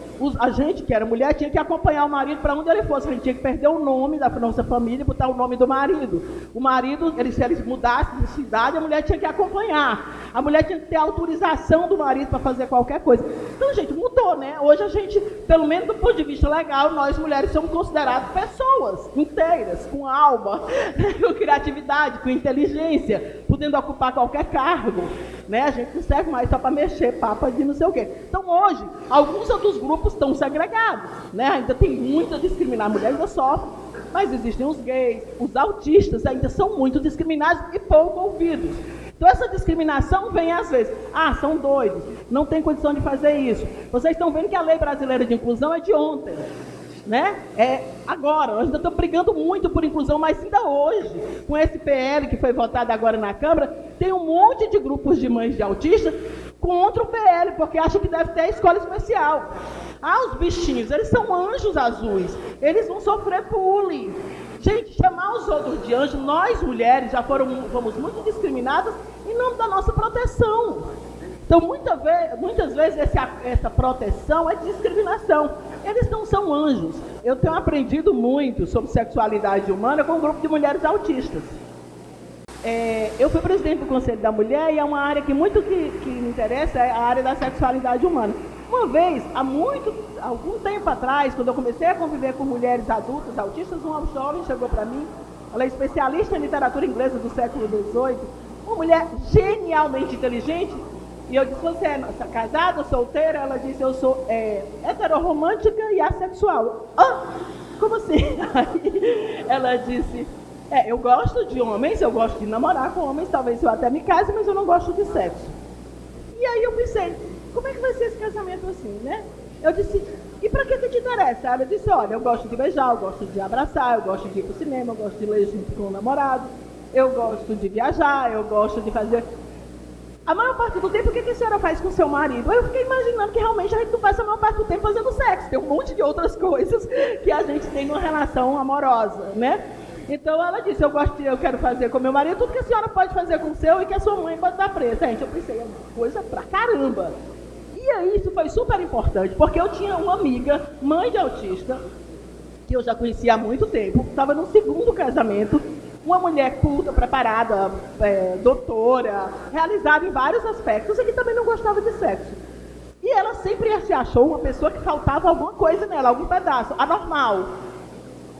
a gente que era mulher tinha que acompanhar o marido para onde ele fosse. A gente tinha que perder o nome da nossa família e botar o nome do marido. O marido, se eles mudassem de cidade, a mulher tinha que acompanhar. A mulher tinha que ter autorização do marido para fazer qualquer coisa. Então, gente, mudou, né? Hoje a gente, pelo menos do ponto de vista legal, nós mulheres somos consideradas pessoas inteiras, com alma, com criatividade, com inteligência, podendo ocupar qualquer cargo, né? A gente não serve mais só para mexer papa de não sei o quê. Então, hoje, alguns outros grupos estão segregados, né? Ainda tem muita discriminação, a mulher ainda sofre, mas existem os gays, os autistas ainda são muito discriminados e pouco ouvidos. Então, essa discriminação vem às vezes, são doidos, não tem condição de fazer isso. Vocês estão vendo que a lei brasileira de inclusão é de ontem, né? Agora, nós ainda estamos brigando muito por inclusão, mas ainda hoje, com esse PL que foi votado agora na Câmara, tem um monte de grupos de mães de autistas contra o PL, porque acham que deve ter escola especial. Os bichinhos, eles são anjos azuis, eles vão sofrer bullying. Gente, chamar os outros de anjo, nós mulheres já fomos muito discriminadas em nome da nossa proteção. Então, muitas vezes essa proteção é discriminação. Eles não são anjos. Eu tenho aprendido muito sobre sexualidade humana com um grupo de mulheres autistas. Eu fui presidente do Conselho da Mulher e é uma área que muito que me interessa, é a área da sexualidade humana. Uma vez, algum tempo atrás, quando eu comecei a conviver com mulheres adultas autistas, uma jovem chegou para mim, ela é especialista em literatura inglesa do século XVIII, uma mulher genialmente inteligente, e eu disse, você é casada, solteira? Ela disse, eu sou heterorromântica e assexual. Como assim? Aí ela disse, eu gosto de homens, eu gosto de namorar com homens, talvez eu até me case, mas eu não gosto de sexo. E aí eu pensei, como é que vai ser esse casamento assim, né? Eu disse, e pra que te interessa? Ela disse, olha, eu gosto de beijar, eu gosto de abraçar, eu gosto de ir pro cinema, eu gosto de ler junto com o namorado, eu gosto de viajar, eu gosto de fazer... A maior parte do tempo, o que a senhora faz com o seu marido? Eu fiquei imaginando que realmente a gente não passa a maior parte do tempo fazendo sexo. Tem um monte de outras coisas que a gente tem numa relação amorosa, né? Então ela disse, eu quero fazer com meu marido tudo que a senhora pode fazer com o seu e que a sua mãe pode dar presa. Gente, eu pensei, é uma coisa pra caramba. E aí isso foi super importante, porque eu tinha uma amiga, mãe de autista, que eu já conhecia há muito tempo, estava no segundo casamento, uma mulher culta, preparada, doutora, realizada em vários aspectos e que também não gostava de sexo. E ela sempre se achou uma pessoa que faltava alguma coisa nela, algum pedaço, anormal.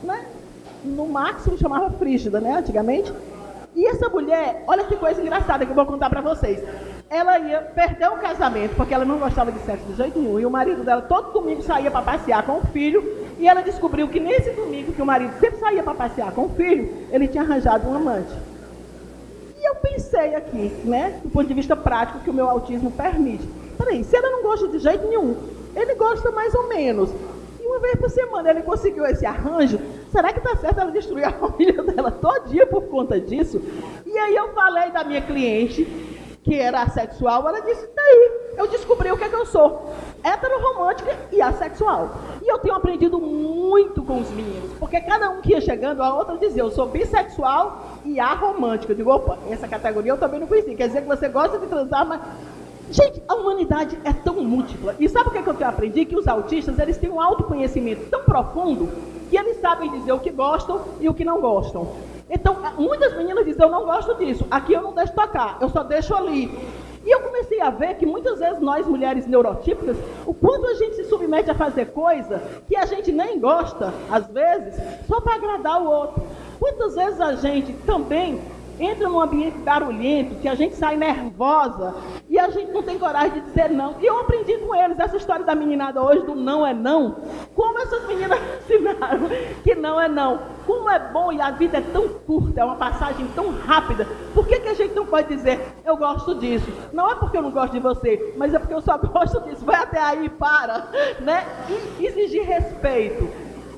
Né? No máximo chamava frígida, né, antigamente. E essa mulher, olha que coisa engraçada que eu vou contar pra vocês. Ela ia perder o casamento, porque ela não gostava de sexo de jeito nenhum, e o marido dela todo domingo saía para passear com o filho, e ela descobriu que nesse domingo que o marido sempre saía para passear com o filho, ele tinha arranjado um amante. E eu pensei aqui, né, do ponto de vista prático, que o meu autismo permite. Peraí, se ela não gosta de jeito nenhum, ele gosta mais ou menos, e uma vez por semana ele conseguiu esse arranjo, será que está certo ela destruir a família dela todinha por conta disso? E aí eu falei da minha cliente, que era assexual, ela disse, daí, eu descobri o que é que eu sou, heterorromântica e assexual. E eu tenho aprendido muito com os meninos, porque cada um que ia chegando, a outra dizia, eu sou bissexual e aromântica. Eu digo, opa, essa categoria eu também não conheci, quer dizer que você gosta de transar, mas... Gente, a humanidade é tão múltipla. E sabe o que é que eu aprendi? Que os autistas, eles têm um autoconhecimento tão profundo, que eles sabem dizer o que gostam e o que não gostam. Então, muitas meninas dizem, eu não gosto disso, aqui eu não deixo tocar, eu só deixo ali. E eu comecei a ver que muitas vezes nós, mulheres neurotípicas, o quanto a gente se submete a fazer coisa que a gente nem gosta, às vezes, só para agradar o outro. Quantas vezes a gente também entra num ambiente barulhento, que a gente sai nervosa, e a gente não tem coragem de dizer não. E eu aprendi com eles, essa história da meninada hoje, do não é não, como essas meninas ensinaram que não é não. Como é bom, e a vida é tão curta, é uma passagem tão rápida, por que a gente não pode dizer, eu gosto disso? Não é porque eu não gosto de você, mas é porque eu só gosto disso, vai até aí e para, né? E exigir respeito.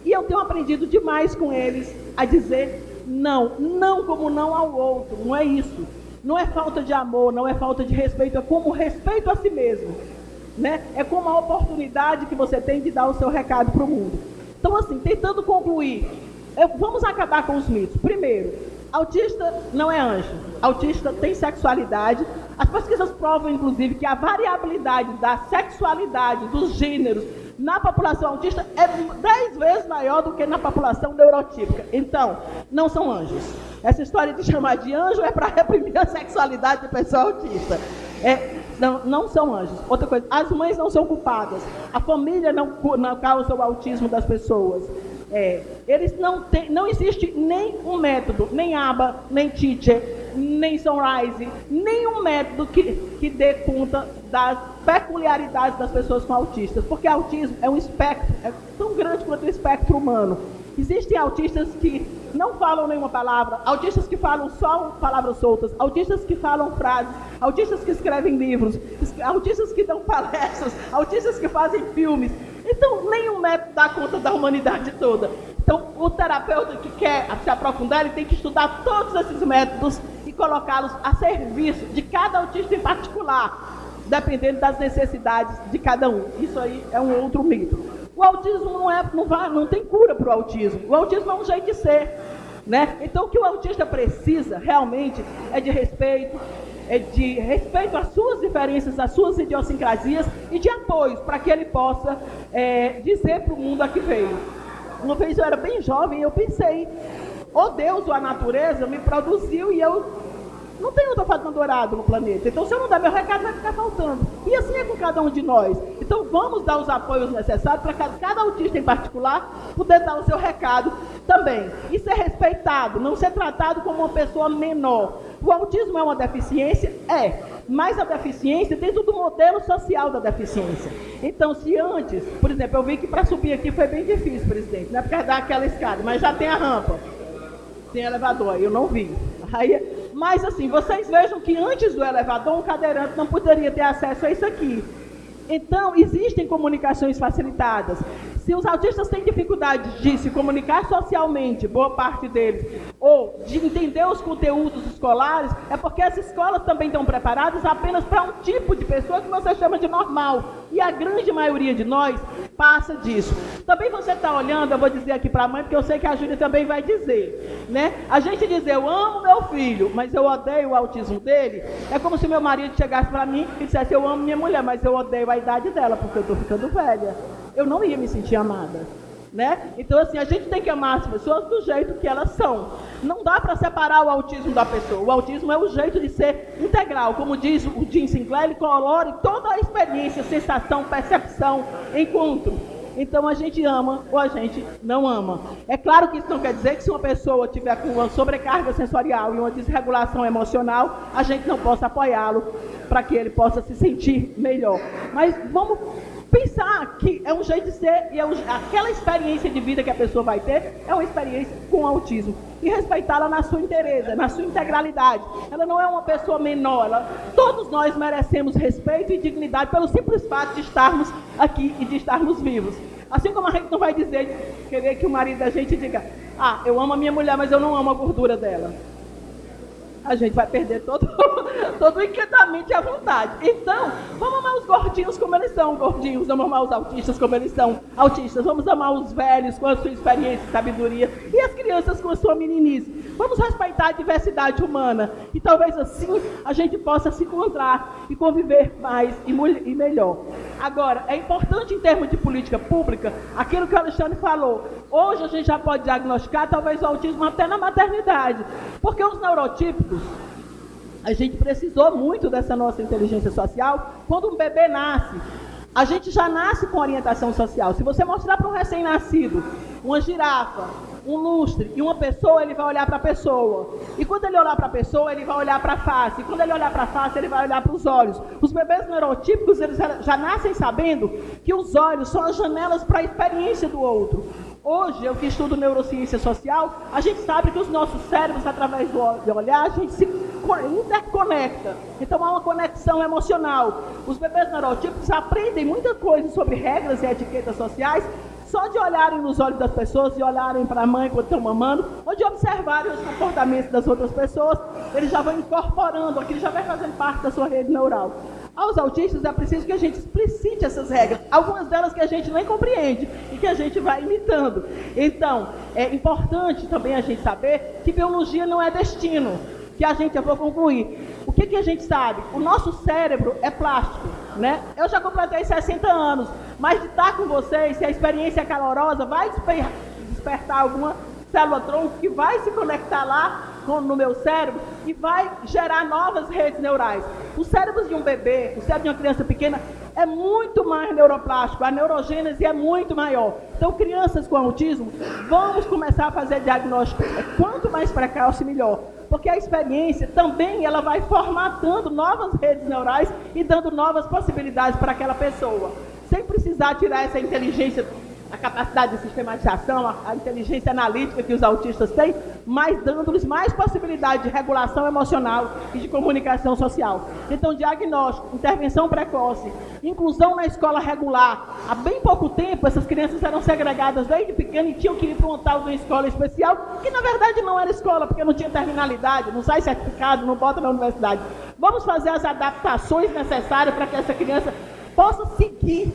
E eu tenho aprendido demais com eles a dizer não, não como não ao outro, não é isso. Não é falta de amor, não é falta de respeito, é como respeito a si mesmo, né? É como a oportunidade que você tem de dar o seu recado para o mundo. Então, assim, tentando concluir, vamos acabar com os mitos. Primeiro, autista não é anjo, autista tem sexualidade. As pesquisas provam, inclusive, que a variabilidade da sexualidade, dos gêneros, na população autista é 10 vezes maior do que na população neurotípica. Então, não são anjos. Essa história de chamar de anjo é para reprimir a sexualidade de pessoa autista. Não são anjos. Outra coisa, as mães não são culpadas. A família não causa o autismo das pessoas. Eles não existe nem um método, nem ABA, nem teacher, nem Sunrise, nenhum método que dê conta das peculiaridades das pessoas com autistas, porque autismo é um espectro, é tão grande quanto o espectro humano. Existem autistas que não falam nenhuma palavra, autistas que falam só palavras soltas, autistas que falam frases, autistas que escrevem livros, autistas que dão palestras, autistas que fazem filmes. Então, nenhum método dá conta da humanidade toda. Então, o terapeuta que quer se aprofundar, ele tem que estudar todos esses métodos e colocá-los a serviço de cada autista em particular, dependendo das necessidades de cada um. Isso aí é um outro mito. O autismo não tem cura para o autismo. O autismo é um jeito de ser, né? Então, o que o autista precisa realmente é de respeito às suas diferenças, às suas idiosincrasias e de apoios para que ele possa dizer para o mundo a que veio. Uma vez eu era bem jovem e eu pensei, Deus ou a natureza me produziu e eu não tenho outra fatura dourada no planeta. Então, se eu não der meu recado, vai ficar faltando. E assim é com cada um de nós. Então, vamos dar os apoios necessários para cada autista em particular poder dar o seu recado também. E ser respeitado, não ser tratado como uma pessoa menor. O autismo é uma deficiência? É. Mas a deficiência dentro do modelo social da deficiência. Então, se antes, por exemplo, eu vi que para subir aqui foi bem difícil, presidente, né? Porque dá aquela escada, mas já tem a rampa. Tem elevador, eu não vi. Mas assim, vocês vejam que antes do elevador, um cadeirante não poderia ter acesso a isso aqui. Então, existem comunicações facilitadas. Se os autistas têm dificuldade de se comunicar socialmente, boa parte deles, ou de entender os conteúdos escolares, é porque as escolas também estão preparadas apenas para um tipo de pessoa que você chama de normal. E a grande maioria de nós passa disso. Também você está olhando, eu vou dizer aqui para a mãe, porque eu sei que a Júlia também vai dizer, né? A gente dizer, eu amo meu filho, mas eu odeio o autismo dele, é como se meu marido chegasse para mim e dissesse, eu amo minha mulher, mas eu odeio a idade dela, porque eu estou ficando velha. Eu não ia me sentir amada, né? Então, assim, a gente tem que amar as pessoas do jeito que elas são. Não dá para separar o autismo da pessoa. O autismo é o jeito de ser integral. Como diz o Jim Sinclair, ele colore toda a experiência, sensação, percepção, encontro. Então, a gente ama ou a gente não ama. É claro que isso não quer dizer que se uma pessoa tiver com uma sobrecarga sensorial e uma desregulação emocional, a gente não possa apoiá-lo para que ele possa se sentir melhor. Mas vamos pensar que é um jeito de ser e aquela experiência de vida que a pessoa vai ter é uma experiência com autismo. E respeitá-la na sua inteireza, na sua integralidade. Ela não é uma pessoa menor. Todos nós merecemos respeito e dignidade pelo simples fato de estarmos aqui e de estarmos vivos. Assim como a gente não vai querer que o marido da gente diga, eu amo a minha mulher, mas eu não amo a gordura dela. A gente vai perder todo o encantamento e a vontade. Então, vamos amar os gordinhos como eles são, gordinhos. Vamos amar os autistas como eles são, autistas. Vamos amar os velhos com a sua experiência e sabedoria. E as crianças com a sua meninice. Vamos respeitar a diversidade humana. E talvez assim a gente possa se encontrar e conviver mais e melhor. Agora, é importante em termos de política pública, aquilo que o Alexandre falou. Hoje a gente já pode diagnosticar talvez o autismo até na maternidade. Porque os neurotípicos, a gente precisou muito dessa nossa inteligência social. Quando um bebê nasce, a gente já nasce com orientação social. Se você mostrar para um recém-nascido uma girafa, um lustre e uma pessoa, ele vai olhar para a pessoa. E quando ele olhar para a pessoa, ele vai olhar para a face. E quando ele olhar para a face, ele vai olhar para os olhos. Os bebês neurotípicos, eles já nascem sabendo que os olhos são as janelas para a experiência do outro. Hoje, eu que estudo neurociência social, a gente sabe que os nossos cérebros, através do olhar, a gente se interconecta. Então, há uma conexão emocional. Os bebês neurotípicos aprendem muita coisa sobre regras e etiquetas sociais só de olharem nos olhos das pessoas, de olharem para a mãe quando estão mamando, ou de observarem os comportamentos das outras pessoas, eles já vão incorporando, aquilo já vai fazendo parte da sua rede neural. Aos autistas é preciso que a gente explicite essas regras, algumas delas que a gente nem compreende e que a gente vai imitando. Então, é importante também a gente saber que biologia não é destino, que a gente, eu vou concluir. O que a gente sabe? O nosso cérebro é plástico, né? Eu já completei 60 anos, mas de estar com vocês, se a experiência é calorosa, vai despertar alguma célula-tronco que vai se conectar lá no meu cérebro e vai gerar novas redes neurais. O cérebro de um bebê, o cérebro de uma criança pequena é muito mais neuroplástico, a neurogênese é muito maior. Então, crianças com autismo, vamos começar a fazer diagnóstico. Quanto mais precoce, melhor. Porque a experiência também ela vai formatando novas redes neurais e dando novas possibilidades para aquela pessoa. Sem precisar tirar essa inteligência a capacidade de sistematização, a inteligência analítica que os autistas têm, mas dando-lhes mais possibilidade de regulação emocional e de comunicação social. Então, diagnóstico, intervenção precoce, inclusão na escola regular. Há bem pouco tempo, essas crianças eram segregadas desde pequeno e tinham que ir para um tal de uma escola especial, que na verdade não era escola, porque não tinha terminalidade, não sai certificado, não bota na universidade. Vamos fazer as adaptações necessárias para que essa criança possa seguir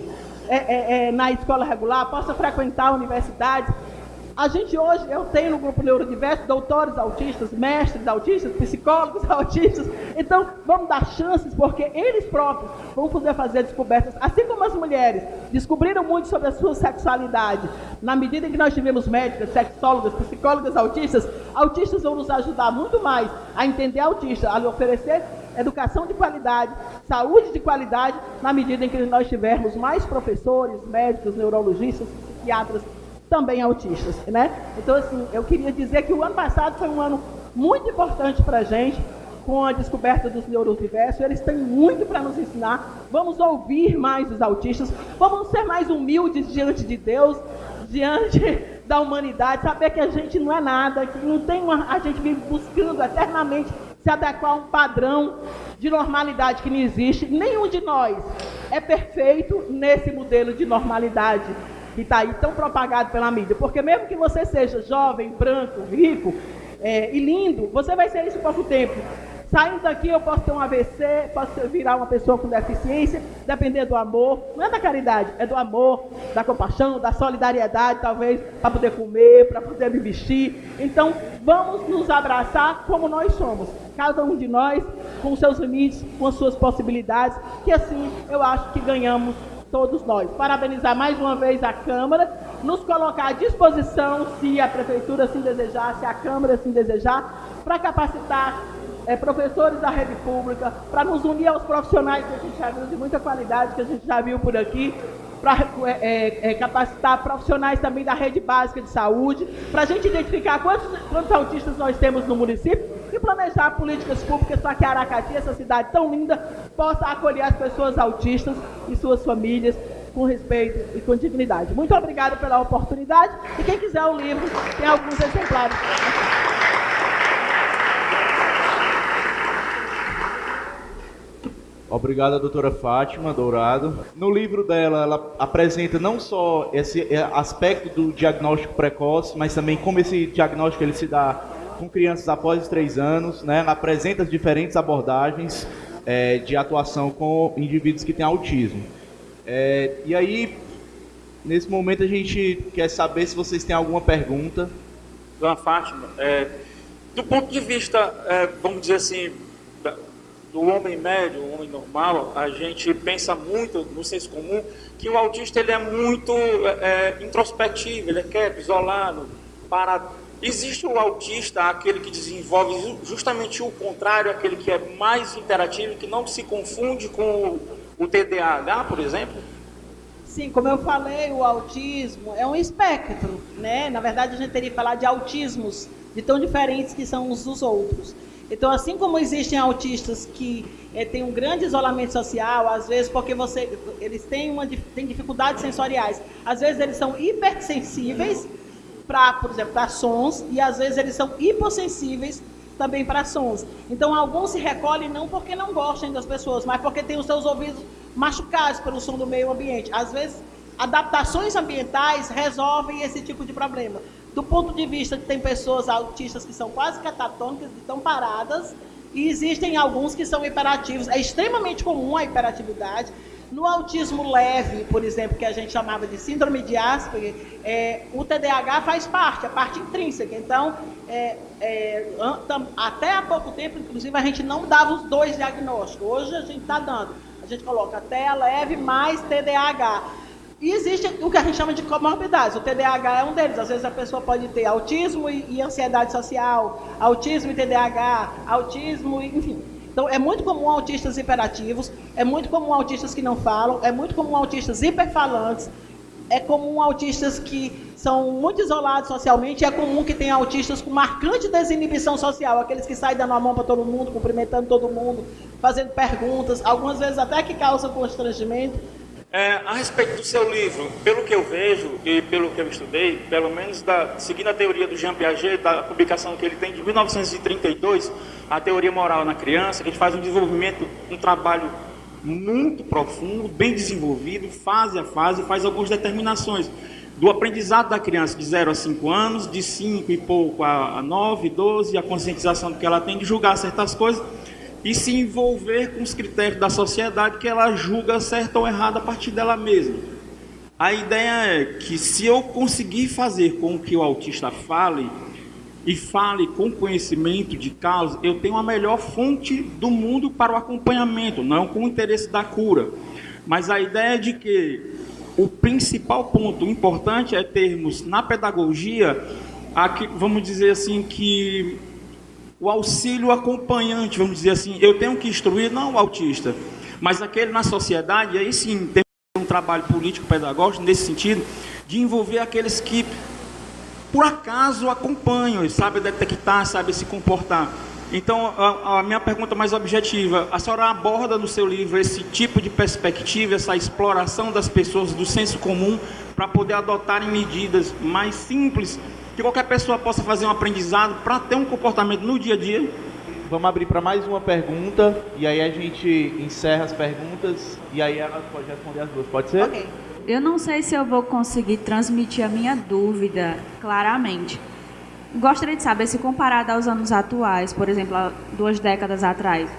na escola regular, possa frequentar universidades. A gente hoje, eu tenho no grupo neurodiverso doutores autistas, mestres autistas, psicólogos autistas. Então, vamos dar chances, porque eles próprios vão poder fazer descobertas. Assim como as mulheres descobriram muito sobre a sua sexualidade, na medida em que nós tivemos médicas, sexólogas, psicólogas autistas vão nos ajudar muito mais a entender autista, a lhe oferecer educação de qualidade, saúde de qualidade, na medida em que nós tivermos mais professores, médicos, neurologistas, psiquiatras, também autistas, né? Então, assim, eu queria dizer que o ano passado foi um ano muito importante para a gente, com a descoberta dos neurodiversos. Eles têm muito para nos ensinar. Vamos ouvir mais os autistas, vamos ser mais humildes diante de Deus, diante da humanidade, saber que a gente não é nada, que não tem a gente vive buscando eternamente se adequar a um padrão de normalidade que não existe. Nenhum de nós é perfeito nesse modelo de normalidade que está aí tão propagado pela mídia. Porque mesmo que você seja jovem, branco, rico e lindo, você vai ser isso por pouco tempo. Saindo daqui eu posso ter um AVC, posso virar uma pessoa com deficiência, depender do amor. Não é da caridade, é do amor, da compaixão, da solidariedade, talvez, para poder comer, para poder me vestir. Então, vamos nos abraçar como nós somos. Cada um de nós, com os seus limites, com as suas possibilidades, que assim eu acho que ganhamos todos nós. Parabenizar mais uma vez a Câmara, nos colocar à disposição, se a Prefeitura assim desejar, se a Câmara assim desejar, para capacitar professores da rede pública, para nos unir aos profissionais que a gente já viu de muita qualidade, que a gente já viu por aqui, para capacitar profissionais também da rede básica de saúde, para a gente identificar quantos autistas nós temos no município e planejar políticas públicas para que Aracati, essa cidade tão linda, possa acolher as pessoas autistas e suas famílias com respeito e com dignidade. Muito obrigada pela oportunidade e quem quiser o livro, tem alguns exemplares. Obrigado, doutora Fátima Dourado. No livro dela, ela apresenta não só esse aspecto do diagnóstico precoce, mas também como esse diagnóstico ele se dá com crianças após os 3 anos, né? Ela apresenta as diferentes abordagens de atuação com indivíduos que têm autismo. E aí, nesse momento, a gente quer saber se vocês têm alguma pergunta. Dona Fátima, do ponto de vista, vamos dizer assim, do homem médio, o homem normal, a gente pensa muito no senso comum que o autista ele é muito introspectivo, ele é quieto, isolado, parado. Existe o autista, aquele que desenvolve justamente o contrário, aquele que é mais interativo, que não se confunde com o TDAH, por exemplo? Sim, como eu falei, o autismo é um espectro, né? Na verdade, a gente teria que falar de autismos, de tão diferentes que são uns dos outros. Então, assim como existem autistas que têm um grande isolamento social, às vezes porque eles têm dificuldades sensoriais, às vezes eles são hipersensíveis por exemplo, para sons, e às vezes eles são hipossensíveis também para sons. Então, alguns se recolhem não porque não gostem das pessoas, mas porque têm os seus ouvidos machucados pelo som do meio ambiente. Às vezes, adaptações ambientais resolvem esse tipo de problema. Do ponto de vista que tem pessoas autistas que são quase catatônicas, que estão paradas, e existem alguns que são hiperativos. É extremamente comum a hiperatividade. No autismo leve, por exemplo, que a gente chamava de síndrome de Asperger, o TDAH faz parte, a parte intrínseca. Então, até há pouco tempo, inclusive, a gente não dava os 2 diagnósticos. Hoje a gente está dando. A gente coloca TEA leve mais TDAH. E existe o que a gente chama de comorbidades. O TDAH é um deles. Às vezes a pessoa pode ter autismo e ansiedade social, autismo e TDAH, autismo, enfim. Então, é muito comum autistas hiperativos, é muito comum autistas que não falam, é muito comum autistas hiperfalantes, é comum autistas que são muito isolados socialmente, é comum que tenha autistas com marcante desinibição social, aqueles que saem dando a mão para todo mundo, cumprimentando todo mundo, fazendo perguntas, algumas vezes até que causam constrangimento. A respeito do seu livro, pelo que eu vejo e pelo que eu estudei, pelo menos seguindo a teoria do Jean Piaget, da publicação que ele tem de 1932, a teoria moral na criança, que a gente faz um desenvolvimento, um trabalho muito profundo, bem desenvolvido, fase a fase, faz algumas determinações do aprendizado da criança de 0 a 5 anos, de 5 e pouco a 9, 12, a conscientização do que ela tem de julgar certas coisas, e se envolver com os critérios da sociedade que ela julga certo ou errado a partir dela mesma. A ideia é que se eu conseguir fazer com que o autista fale, e fale com conhecimento de causa, eu tenho a melhor fonte do mundo para o acompanhamento, não com o interesse da cura. Mas a ideia é de que o principal ponto importante é termos na pedagogia, aqui, vamos dizer assim, que o auxílio acompanhante, vamos dizer assim, eu tenho que instruir, não o autista, mas aquele na sociedade, aí sim, tem um trabalho político-pedagógico nesse sentido, de envolver aqueles que, por acaso, acompanham, sabem detectar, sabem se comportar. Então, a minha pergunta mais objetiva, a senhora aborda no seu livro esse tipo de perspectiva, essa exploração das pessoas, do senso comum, para poder adotarem medidas mais simples, que qualquer pessoa possa fazer um aprendizado para ter um comportamento no dia a dia? Vamos abrir para mais uma pergunta, e aí a gente encerra as perguntas, e aí ela pode responder as duas, pode ser? Ok. Eu não sei se eu vou conseguir transmitir a minha dúvida claramente. Gostaria de saber se comparado aos anos atuais, por exemplo, há 2 décadas atrás,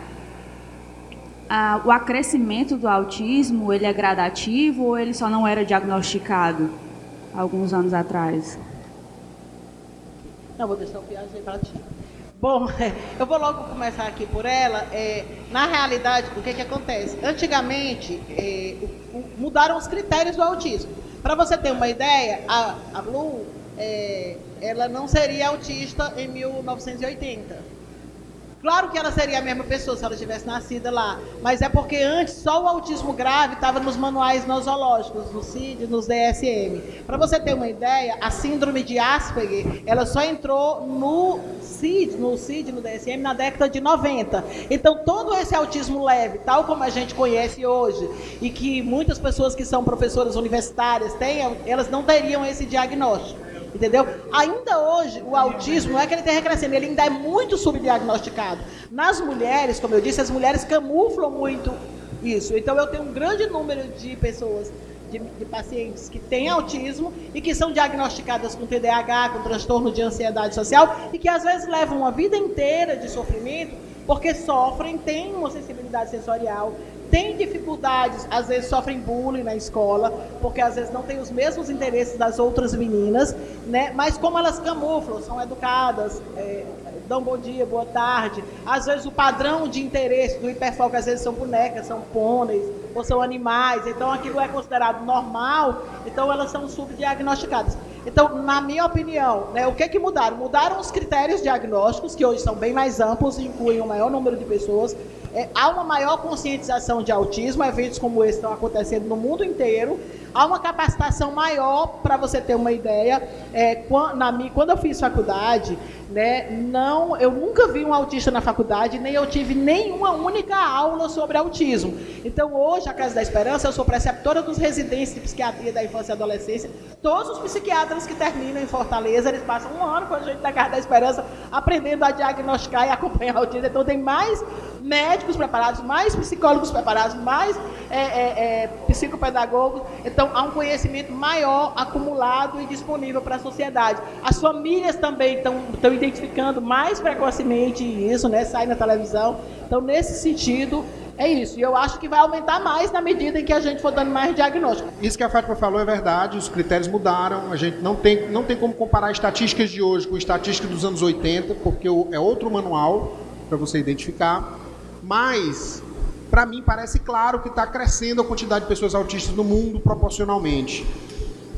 o acrescimento do autismo, ele é gradativo ou ele só não era diagnosticado há alguns anos atrás? Não, vou deixar o Piaget para ti. Bom, eu vou logo começar aqui por ela. Na realidade, o que acontece? Antigamente, mudaram os critérios do autismo. Para você ter uma ideia, a Blue, ela não seria autista em 1980. Claro que ela seria a mesma pessoa se ela tivesse nascido lá, mas é porque antes só o autismo grave estava nos manuais nosológicos, no CID, nos DSM. Para você ter uma ideia, a síndrome de Asperger, ela só entrou no CID, no DSM, na década de 90. Então, todo esse autismo leve, tal como a gente conhece hoje, e que muitas pessoas que são professoras universitárias têm, elas não teriam esse diagnóstico. Entendeu? Ainda hoje, o autismo não é que ele esteja crescendo, ele ainda é muito subdiagnosticado. Nas mulheres, como eu disse, as mulheres camuflam muito isso. Então, eu tenho um grande número de pessoas, de pacientes que têm autismo e que são diagnosticadas com TDAH, com transtorno de ansiedade social e que, às vezes, levam uma vida inteira de sofrimento porque sofrem, têm uma sensibilidade sensorial, têm dificuldades, às vezes sofrem bullying na escola, porque às vezes não têm os mesmos interesses das outras meninas, né? Mas como elas camuflam, são educadas, dão bom dia, boa tarde, às vezes o padrão de interesse do hiperfoco, às vezes são bonecas, são pôneis, ou são animais, então aquilo é considerado normal, então elas são subdiagnosticadas. Então, na minha opinião, né, o que mudaram? Mudaram os critérios diagnósticos, que hoje são bem mais amplos e incluem um maior número de pessoas. Há uma maior conscientização de autismo, eventos como esse estão acontecendo no mundo inteiro. Há uma capacitação maior, para você ter uma ideia. Quando eu fiz faculdade, né, eu nunca vi um autista na faculdade, nem eu tive nenhuma única aula sobre autismo. Então, hoje, a Casa da Esperança, eu sou preceptora dos residentes de psiquiatria da infância e adolescência. Todos os psiquiatras que terminam em Fortaleza, eles passam 1 ano com a gente da Casa da Esperança, aprendendo a diagnosticar e acompanhar autismo. Então, tem mais médicos preparados, mais psicólogos preparados, mais psicopedagogos. Então, há um conhecimento maior acumulado e disponível para a sociedade. As famílias também estão identificando mais precocemente isso, né? Sai na televisão. Então, nesse sentido, é isso. E eu acho que vai aumentar mais na medida em que a gente for dando mais diagnóstico. Isso que a Fátima falou é verdade, os critérios mudaram, a gente não tem como comparar estatísticas de hoje com estatísticas dos anos 80, porque é outro manual para você identificar, mas, para mim, parece claro que está crescendo a quantidade de pessoas autistas no mundo proporcionalmente.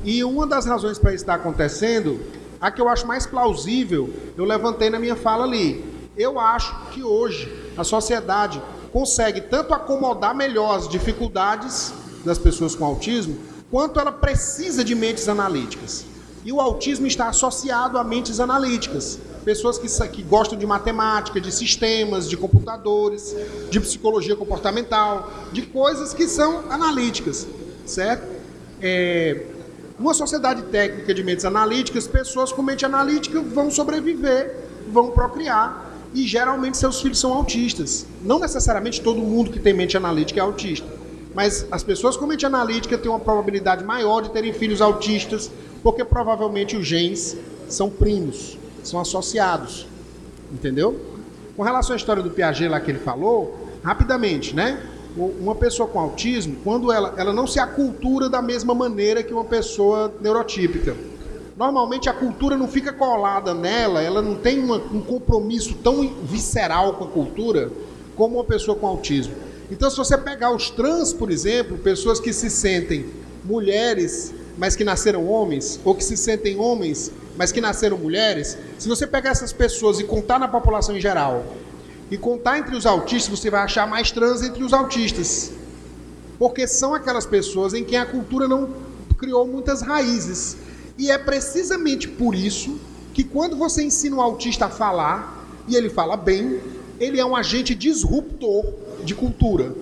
E uma das razões para isso estar acontecendo, a que eu acho mais plausível, eu levantei na minha fala ali. Eu acho que hoje a sociedade consegue tanto acomodar melhor as dificuldades das pessoas com autismo, quanto ela precisa de mentes analíticas. E o autismo está associado a mentes analíticas. Pessoas que gostam de matemática, de sistemas, de computadores, de psicologia comportamental, de coisas que são analíticas. certo? Numa sociedade técnica de mentes analíticas, pessoas com mente analítica vão sobreviver, vão procriar, e geralmente seus filhos são autistas. Não necessariamente todo mundo que tem mente analítica é autista, mas as pessoas com mente analítica têm uma probabilidade maior de terem filhos autistas, porque provavelmente os genes são primos, são associados, entendeu? Com relação à história do Piaget lá que ele falou, rapidamente, né? Uma pessoa com autismo, quando ela não se acultura da mesma maneira que uma pessoa neurotípica. Normalmente a cultura não fica colada nela, ela não tem um compromisso tão visceral com a cultura como uma pessoa com autismo. Então, se você pegar os trans, por exemplo, pessoas que se sentem mulheres, mas que nasceram homens, ou que se sentem homens, mas que nasceram mulheres, se você pegar essas pessoas e contar na população em geral, e contar entre os autistas, você vai achar mais trans entre os autistas. Porque são aquelas pessoas em quem a cultura não criou muitas raízes. E é precisamente por isso que quando você ensina um autista a falar, e ele fala bem, ele é um agente disruptor de cultura.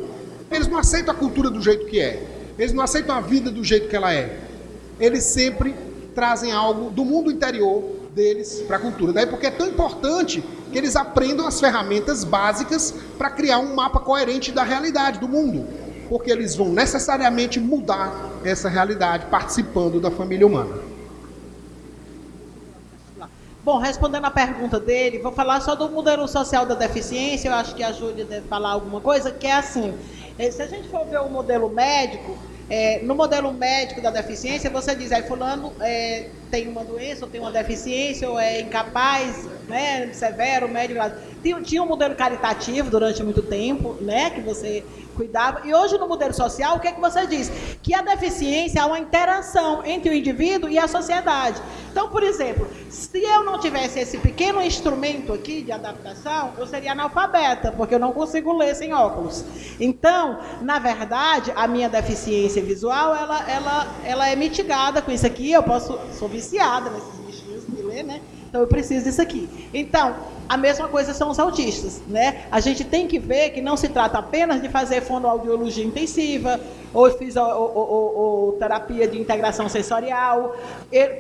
Eles não aceitam a cultura do jeito que é. Eles não aceitam a vida do jeito que ela é. Eles sempre trazem algo do mundo interior deles para a cultura. Daí porque é tão importante que eles aprendam as ferramentas básicas para criar um mapa coerente da realidade do mundo. Porque eles vão necessariamente mudar essa realidade participando da família humana. Bom, respondendo a pergunta dele, vou falar só do modelo social da deficiência. Eu acho que a Júlia deve falar alguma coisa, que é assim, se a gente for ver o modelo médico, no modelo médico da deficiência, você diz, aí fulano tem uma doença, ou tem uma deficiência, ou é incapaz, né, severo, médio. Tinha um modelo caritativo durante muito tempo, né, que você cuidava. E hoje no modelo social, o que é que você diz? Que a deficiência é uma interação entre o indivíduo e a sociedade. Então, por exemplo, se eu não tivesse esse pequeno instrumento aqui de adaptação, eu seria analfabeta, porque eu não consigo ler sem óculos. Então, na verdade, a minha deficiência visual, ela é mitigada com isso aqui. Eu sou viciada nesses bichinhos de ler, né? Então eu preciso disso aqui. Então, a mesma coisa são os autistas, né? A gente tem que ver que não se trata apenas de fazer fonoaudiologia intensiva ou terapia de integração sensorial.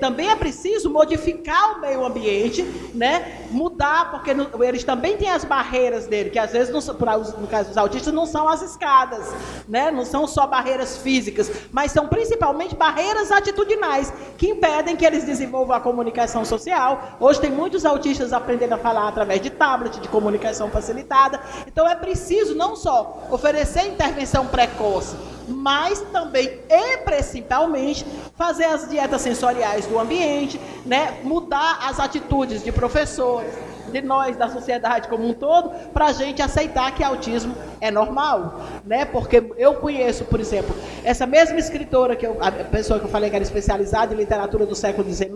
Também é preciso modificar o meio ambiente, né? Mudar, porque eles também têm as barreiras dele, que às vezes, no caso dos autistas, não são as escadas, né? Não são só barreiras físicas, mas são principalmente barreiras atitudinais, que impedem que eles desenvolvam a comunicação social. Hoje tem muitos autistas aprendendo a falar através de tablet, de comunicação facilitada. Então é preciso não só oferecer intervenção precoce, mas também e principalmente fazer as dietas sensoriais do ambiente, né? Mudar as atitudes de professores, de nós, da sociedade como um todo, para a gente aceitar que autismo é normal, né? Porque eu conheço, por exemplo, essa mesma escritora, a pessoa que eu falei que era especializada em literatura do século XIX,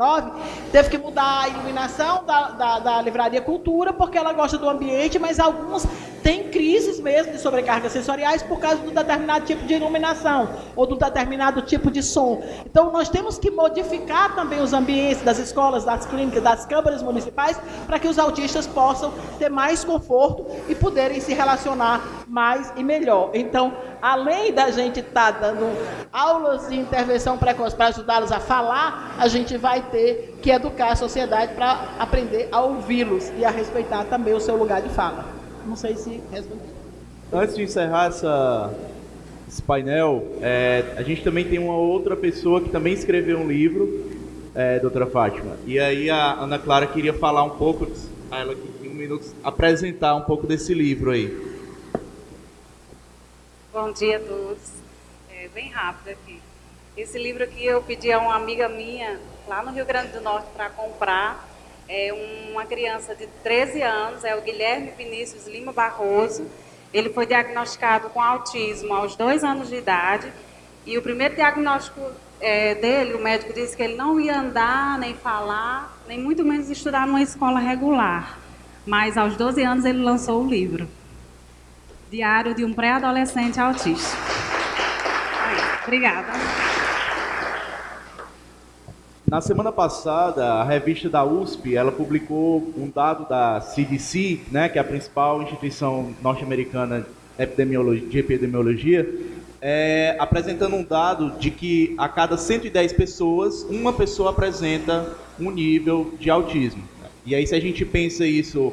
teve que mudar a iluminação da Livraria Cultura, porque ela gosta do ambiente, mas alguns têm crises mesmo de sobrecargas sensoriais por causa de um determinado tipo de iluminação, ou de um determinado tipo de som. Então, nós temos que modificar também os ambientes das escolas, das clínicas, das câmaras municipais, para que os autistas possam ter mais conforto e poderem se relacionar mais e melhor. Então, além da gente estar dando aulas de intervenção precoce para ajudá-los a falar, a gente vai ter que educar a sociedade para aprender a ouvi-los e a respeitar também o seu lugar de fala. Não sei se respondi. Antes de encerrar esse painel, a gente também tem uma outra pessoa que também escreveu um livro, doutora Fátima. E aí a Ana Clara queria falar um pouco, ela aqui em 1 minuto, apresentar um pouco desse livro aí. Bom dia a todos. Bem rápido aqui. Esse livro aqui eu pedi a uma amiga minha, lá no Rio Grande do Norte, para comprar. É uma criança de 13 anos, é o Guilherme Vinícius Lima Barroso. Ele foi diagnosticado com autismo aos 2 anos de idade. E o primeiro diagnóstico dele, o médico disse que ele não ia andar, nem falar, nem muito menos estudar numa escola regular. Mas aos 12 anos ele lançou o livro. Diário de um pré-adolescente autista. Obrigada. Na semana passada, a revista da USP, ela publicou um dado da CDC, né, que é a principal instituição norte-americana de epidemiologia, apresentando um dado de que a cada 110 pessoas, uma pessoa apresenta um nível de autismo. E aí, se a gente pensa isso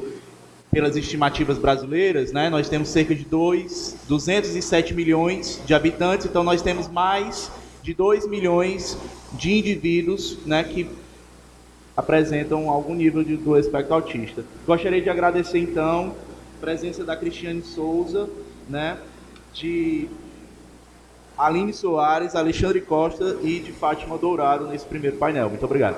pelas estimativas brasileiras, né, nós temos cerca de 207 milhões de habitantes, então nós temos mais de 2 milhões de indivíduos, né, que apresentam algum nível do espectro autista. Gostaria de agradecer, então, a presença da Cristiane Souza, né, de Aline Soares, Alexandre Costa e de Fátima Dourado nesse primeiro painel. Muito obrigado.